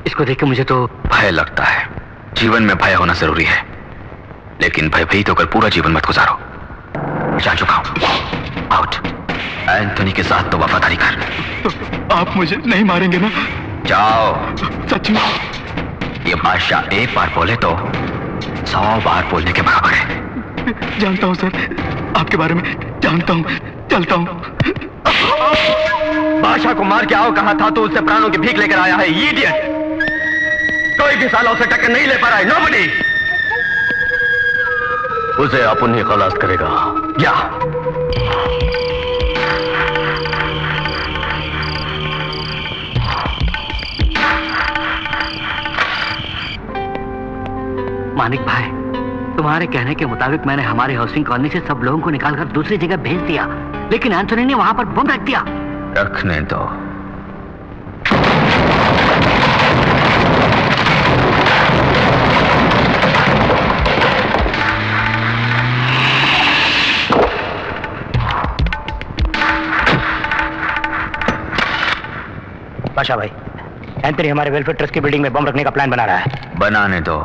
C: इसको देख के मुझे तो
D: भय लगता है। जीवन में भय होना जरूरी है, लेकिन भयभीत होकर पूरा जीवन मत गुजारो। जान चुका हूं, आउट। एंथोनी के साथ तो वफादारी कर।
F: तो आप मुझे नहीं मारेंगे ना?
D: जाओ।
F: सच में?
D: ये बादशाह एक बार बोले तो 100 बार बोलने के बराबर है।
F: जानता हूं सर, आपके बारे में जानता हूं, चलता हूं।
D: बादशाह को मार के आओ कहा था तो उससे प्राणों की भीख लेकर आया है, इडियट। कोई भी साला उसे टक्कर नहीं ले पा रहा है, नोबडी। उसे अपन ही खलास करेगा। या
C: मानिक भाई, तुम्हारे कहने के मुताबिक मैंने हमारे हाउसिंग कॉलोनी से सब लोगों को निकालकर दूसरी जगह भेज दिया, लेकिन एंथोनी ने वहां पर बम रख दिया।
D: रखने दो।
B: बादशाह भाई, एंथोनी हमारे वेलफेयर ट्रस्ट की बिल्डिंग में बम रखने का प्लान बना रहा है।
D: बनाने दो।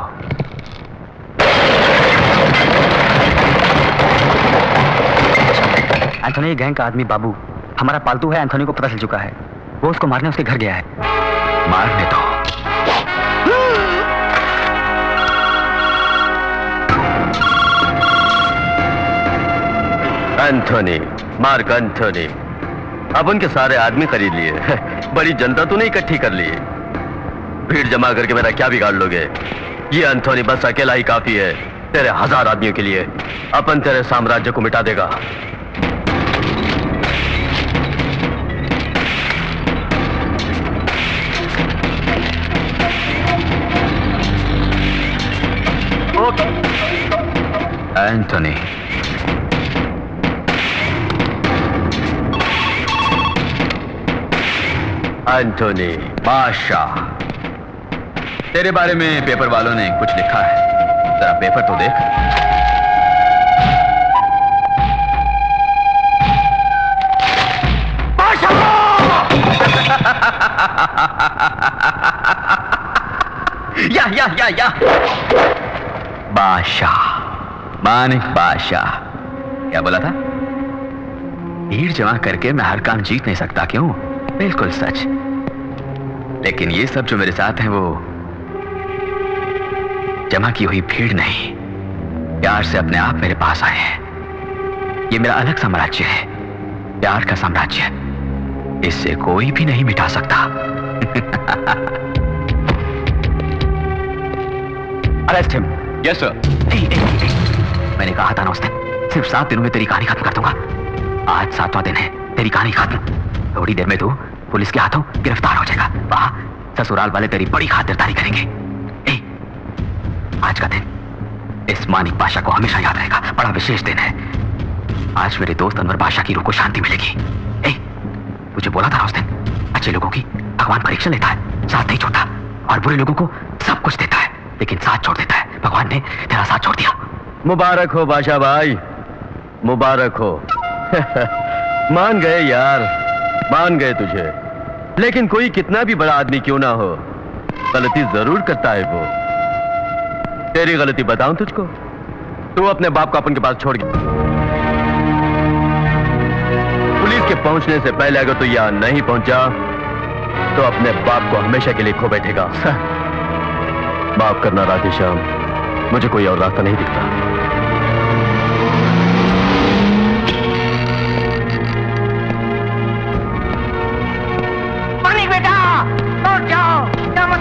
B: एंथोनी गैंग का आदमी बाबू हमारा पालतू है, एंथोनी को पता चल चुका है, वो उसको मारने उसके घर गया है।
D: मारने दो। एंथोनी, मार्क एंथोनी, अब उनके सारे आदमी खरीद लिए, बड़ी जनता तो नहीं इकट्ठी कर ली। भीड़ जमा करके मेरा क्या बिगाड़ लोगे? ये एंथोनी बस अकेला ही काफी है तेरे 1000 आदमियों के लिए। अपन तेरे साम्राज्य को मिटा देगा। एंथोनी, एंथोनी बादशाह, तेरे बारे में पेपर वालों ने कुछ लिखा है, जरा पेपर तो देख। या बादशाह, मानिक बादशाह। क्या बोला था? भीड़ जमा करके मैं हर काम जीत नहीं सकता, क्यों? बिल्कुल सच। लेकिन ये सब जो मेरे साथ हैं वो जमा की हुई भीड़ नहीं, प्यार से अपने आप मेरे पास आए हैं। ये मेरा अलग साम्राज्य है, प्यार का साम्राज्य। इससे कोई भी नहीं मिटा सकता। Arrest him.
F: Yes sir.
D: मैंने कहा था ना उस दिन, सिर्फ 7 दिनों में तेरी कहानी खत्म कर दूंगा। आज 7वां दिन है, तेरी कहानी खत्म। थोड़ी देर में तू पुलिस के हाथों गिरफ्तार हो जाएगा। वहां ससुराल वाले तेरी बड़ी खातिरदारी करेंगे। आज का दिन इस मानिक बादशाह को हमेशा याद रहेगा, बड़ा विशेष दिन है। आज मेरे दोस्त अनवर बादशाह की रूह को शांति मिलेगी। तुझे बोला था उस दिन, अच्छे लोगों की भगवान परीक्षा लेता है, साथ नहीं छोड़ता, और बुरे लोगों को सब कुछ देता है लेकिन साथ छोड़ देता है। भगवान ने तेरा साथ छोड़ दिया।
I: मुबारक हो बादशाह भाई, मुबारक हो। मान गए यार, मान गए तुझे, लेकिन कोई कितना भी बड़ा आदमी क्यों ना हो, गलती जरूर करता है वो। तेरी गलती बताऊं तुझको? तू अपने बाप को अपन के पास छोड़ गया। पुलिस के पहुंचने से पहले अगर तू यहां नहीं पहुंचा तो अपने बाप को हमेशा के लिए खो बैठेगा। माफ करना राधेश्याम, मुझे कोई और रास्ता नहीं दिखता।
B: मानिक बेटा, लौट जाओ।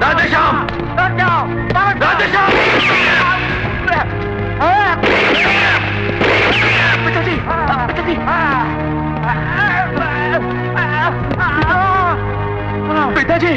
I: राधेश्याम,
B: लौट जाओ।
I: राधेश्याम!
B: पिताजी, पिताजी।
I: पिताजी!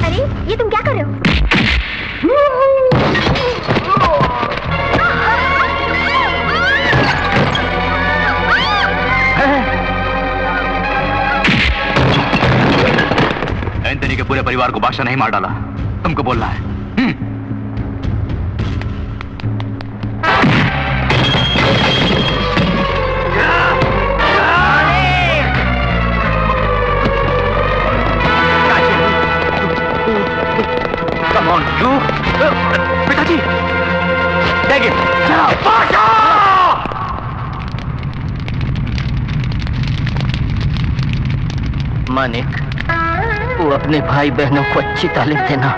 E: अरे ये तुम क्या कर रहे हो?
F: एंथनी के पूरे परिवार को बादशाह नहीं मार डाला, तुमको बोलना है।
D: Come on, you! पिताजी! Take it!
B: मानिक, वो अपने भाई बहनों को अच्छी तालीम देना,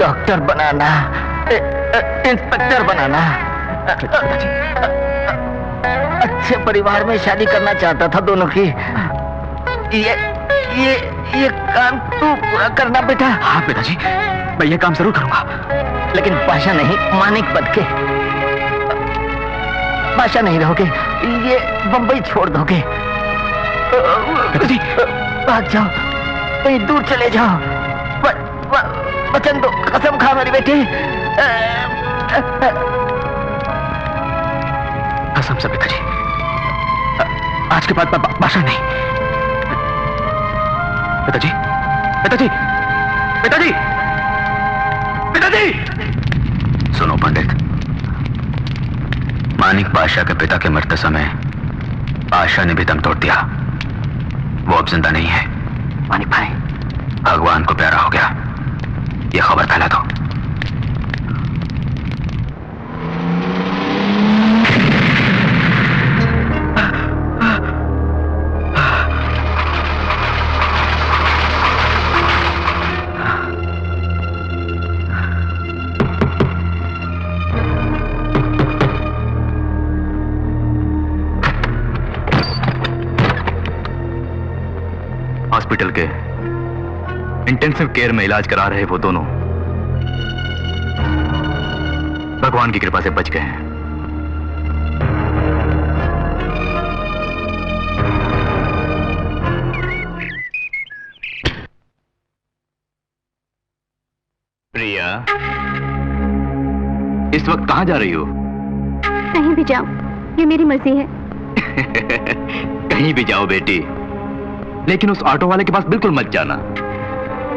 B: डॉक्टर बनाना, इंस्पेक्टर बनाना, अच्छे परिवार में शादी करना चाहता था दोनों की। ये काम तू पूरा करना बेटा।
D: हाँ पिताजी, मैं ये काम जरूर करूंगा।
B: लेकिन बादशाह नहीं, मानिक बन के। बादशाह नहीं रहोगे, ये बंबई छोड़ दोगे।
D: पिताजी!
B: भाग जाओ, कहीं दूर चले जाओ। वचन दो, कसम खा मेरी बेटी।
D: कसम से पिताजी, आज के बाद बादशाह नहीं। पिताजी! पिताजी! पिताजी! पिताजी! सुनो पंडित, मानिक बादशाह के पिता के मरते समय बादशाह ने भी दम तोड़ दिया। वो अब जिंदा नहीं है। मानिक भाई भगवान को प्यारा हो गया, ये खबर फैला दो। हॉस्पिटल के इंटेंसिव केयर में इलाज करा रहे वो दोनों भगवान की कृपा से बच गए हैं। प्रिया, इस वक्त कहां जा रही हो?
E: कहीं भी जाओ, ये मेरी मर्जी है।
F: कहीं भी जाओ बेटी, लेकिन उस ऑटो वाले के पास बिल्कुल मत जाना।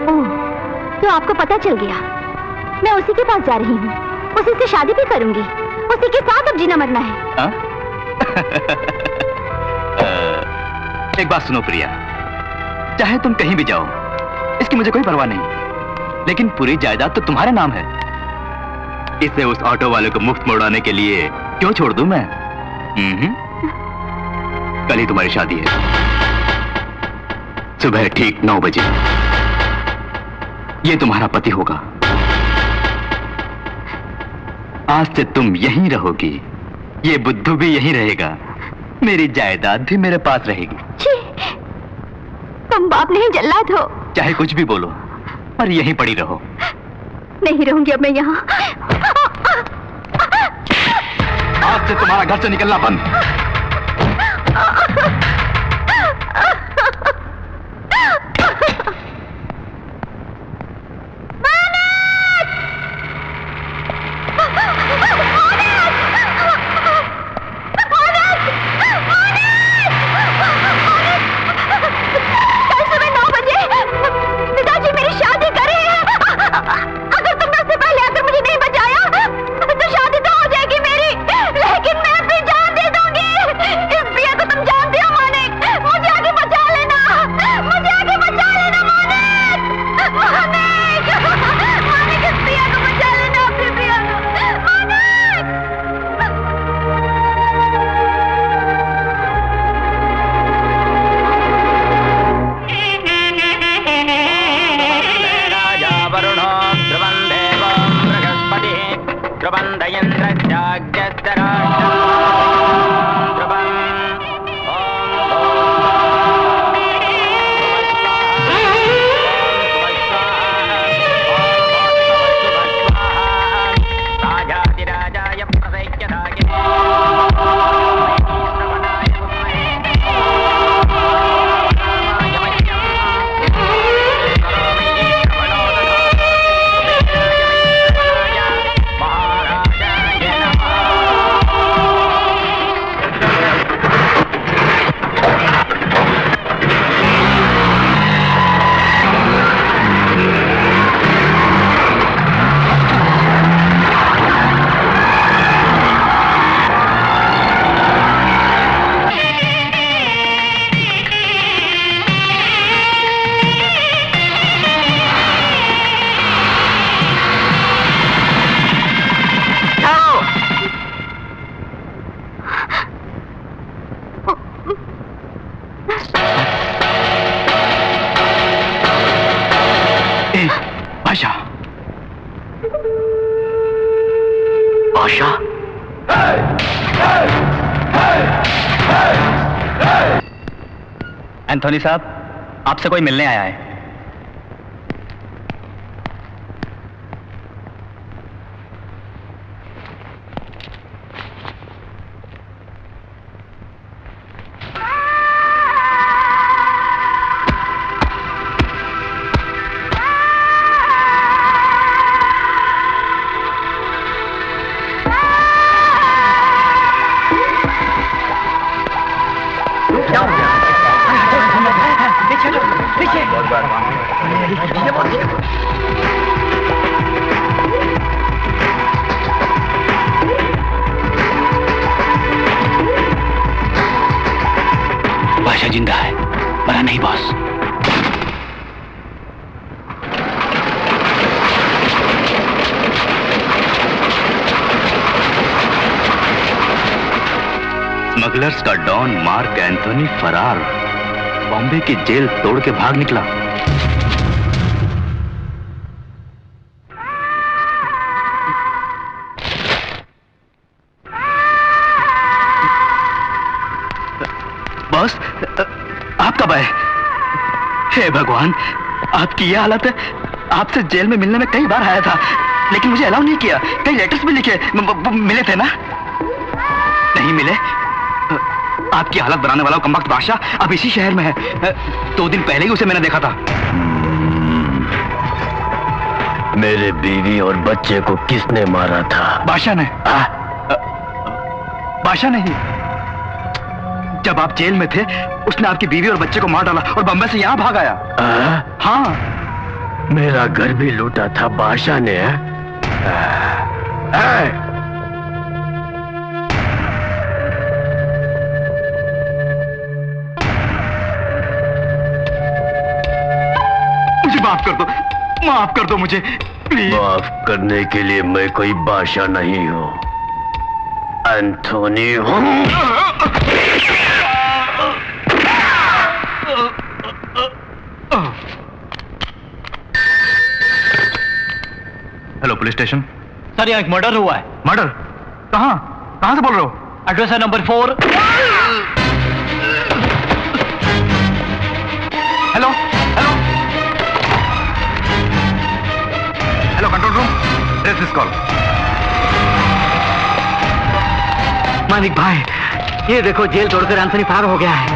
E: ओह, तो आपको पता चल गया। मैं उसी के पास जा रही हूँ, उसी से शादी भी करूंगी, उसी के साथ अब जीना मरना है।
F: एक बात सुनो प्रिया, चाहे तुम कहीं भी जाओ, इसकी मुझे कोई परवाह नहीं, लेकिन पूरी जायदाद तो तुम्हारे नाम है। इसे उस ऑटो वाले को मुफ्त में उड़ाने के लिए क्यों छोड़ दूं मैं? कल ही तुम्हारी शादी है, सुबह ठीक 9 बजे। ये तुम्हारा पति होगा। आज से तुम यहीं रहोगी, ये बुद्धू भी यहीं रहेगा, मेरी जायदाद भी मेरे पास रहेगी।
E: तुम बाप नहीं जल्लाद हो।
F: चाहे कुछ भी बोलो, पर यहीं पड़ी रहो।
E: नहीं रहूंगी अब मैं यहाँ।
F: आज से तुम्हारा घर से निकलना बंद। एंथोनी साहब, आपसे कोई मिलने आया है। बादशाह जिंदा है, मरा नहीं बॉस। स्मगलर्स का डॉन मार्क एंथोनी फरार, बॉम्बे की जेल तोड़ के भाग निकला। बॉस, आप कब आए? हे भगवान, आपकी ये हालत है। आपसे जेल में मिलने में कई बार आया था, लेकिन मुझे अलाउ नहीं किया। कई लेटर्स भी लिखे, मिले थे ना? नहीं मिले। आपकी हालत बनाने वाला कमबख्त बादशाह अब इसी शहर में है। 2 दिन पहले ही उसे मैंने देखा था।
I: मेरे बीवी और बच्चे को किसने मारा था?
F: बादशाह ने। बादशाह नहीं, जब आप जेल में थे उसने आपकी बीवी और बच्चे को मार डाला और बम्बई से यहां भाग आया। हाँ,
I: मेरा घर भी लूटा था बादशाह ने।
F: मुझे माफ कर दो, माफ कर दो मुझे प्लीज।
I: माफ करने के लिए मैं कोई बादशाह नहीं हूं, एंथोनी हूं।
F: Hello police station.
C: सर, यहाँ एक मर्डर हुआ है।
F: मर्डर? कहाँ? कहाँ से बोल रहे हो?
C: एड्रेस है number 4।
F: Hello hello hello, control room, trace this call.
C: Manik भाई, ये देखो जेल तोड़कर एंथनी फरार हो गया है।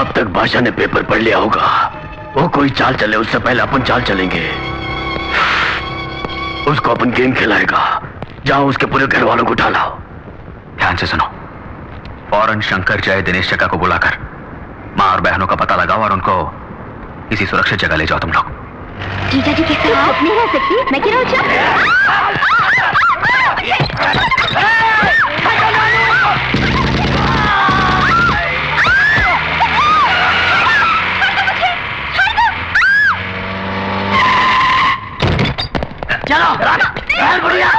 I: अब तक बादशाह ने पेपर पढ़ लिया होगा। वो कोई चाल चले उससे पहले अपन चाल चलेंगे। उसको अपन गेम खिलाएगा। जाओ उसके पूरे घर वालों को उठा लाओ।
F: ध्यान से सुनो, फौरन शंकर जय दिनेश चक्का को बुलाकर माँ और बहनों का पता लगाओ और उनको किसी सुरक्षित जगह ले जाओ तुम लोग।
E: जीजा जी किसके साथ नहीं रह सकती, मैं क्यों
B: चलो बढ़िया।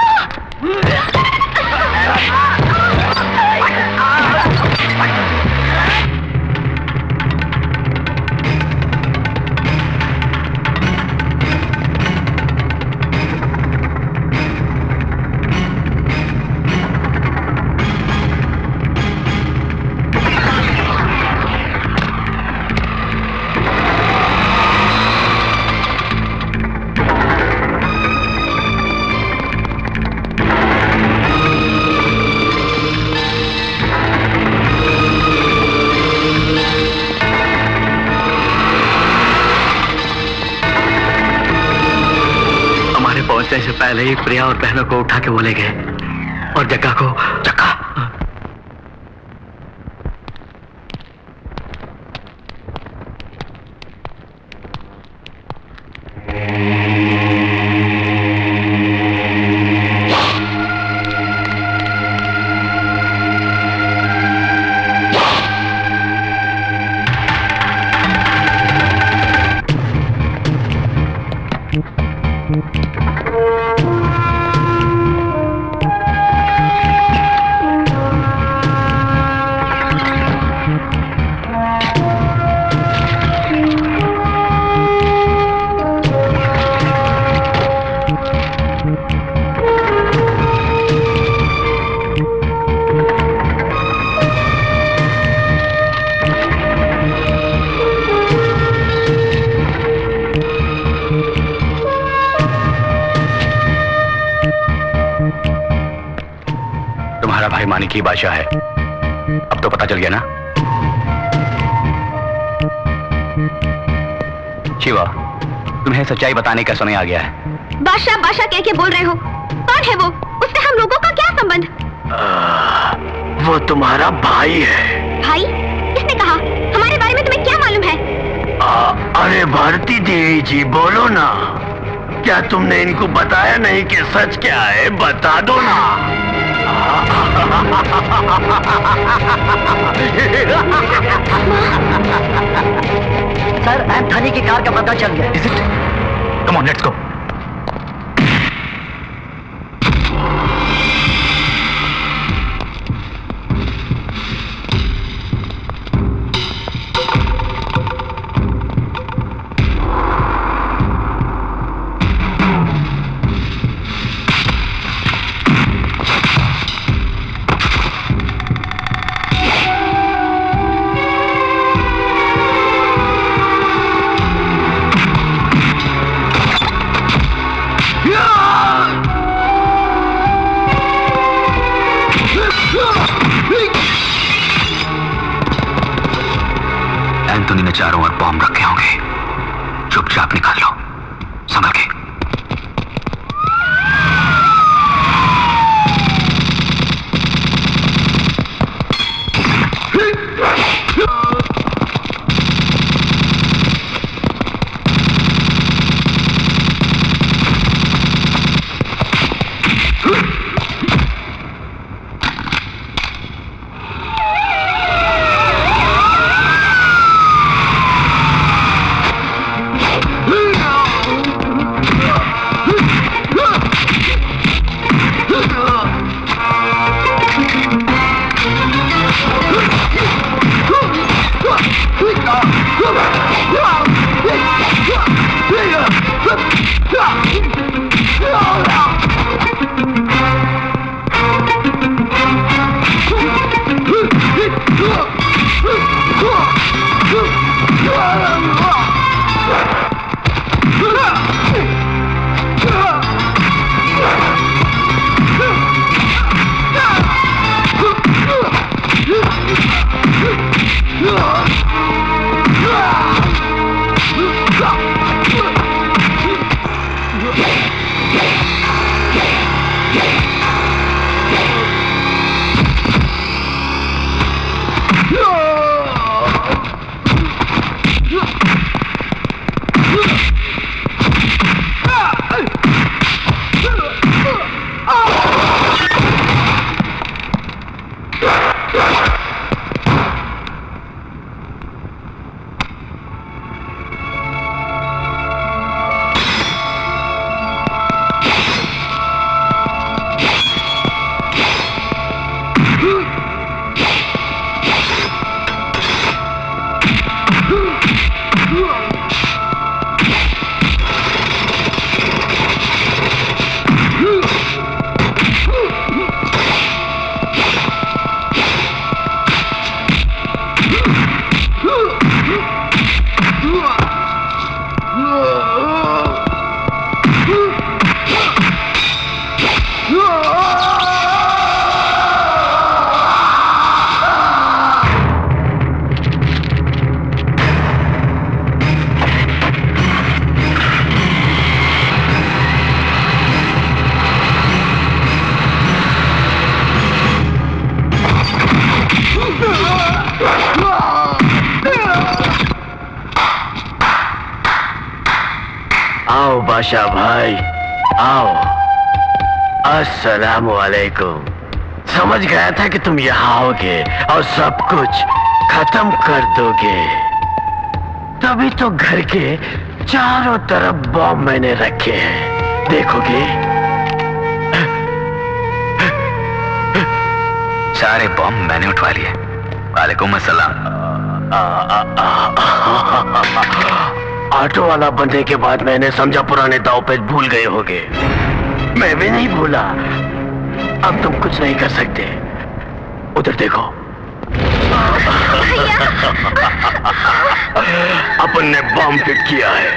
C: पहुंचने से पहले ही प्रिया और बहनों को उठा के वो ले गए और जग्गा को जग्गा।
F: मानिक ही बादशाह है। अब तो पता चल गया ना? शिवा, तुम्हें सच्चाई बताने का समय आ गया है।
E: बादशाह बादशाह कह के बोल रहे हो? कौन है वो? उससे हम लोगों का क्या संबंध?
I: वो तुम्हारा भाई है।
E: भाई? किसने कहा? हमारे बारे में तुम्हें क्या मालूम है?
I: अरे भारती देवी जी, बोलो ना। क्या तुमने इनको बताया नहीं कि सच क्या है? बता दो ना।
B: सर, एंथनी की कार का पता चल गया।
F: Is it? Come on, let's go. Anthony ने चारों ओर बॉम्ब रखे होंगे। चुपचाप निकाल लो, संभल के।
I: आओ बादशाह भाई, आओ। अस्सलाम वालेकुम। समझ गया था कि तुम यहाँ आओगे और सब कुछ खत्म कर दोगे, तभी तो घर के चारों तरफ बॉम्ब मैंने रखे हैं, देखोगे?
F: सारे बॉम्ब मैंने उठवा लिए। वालेकुम अस्सलाम।
I: ऑटो वाला बनने के बाद मैंने समझा पुराने दाव पे भूल गए होगे। मैं भी नहीं भूला। अब तुम कुछ नहीं कर सकते। उधर देखो। अपन ने बॉम्ब फिट किया है।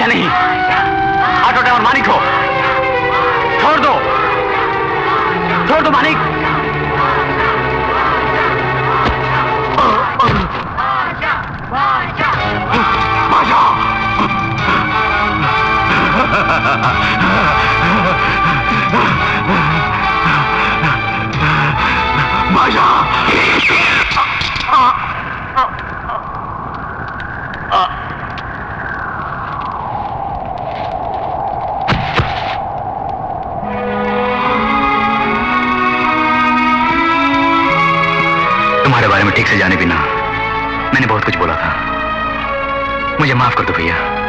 F: नहीं, ऑटो ड्राइवर मानिक हो। छोड़ दो मानिक। तुम्हारे बारे में ठीक से जाने बिना मैंने बहुत कुछ बोला था, मुझे माफ कर दो भैया।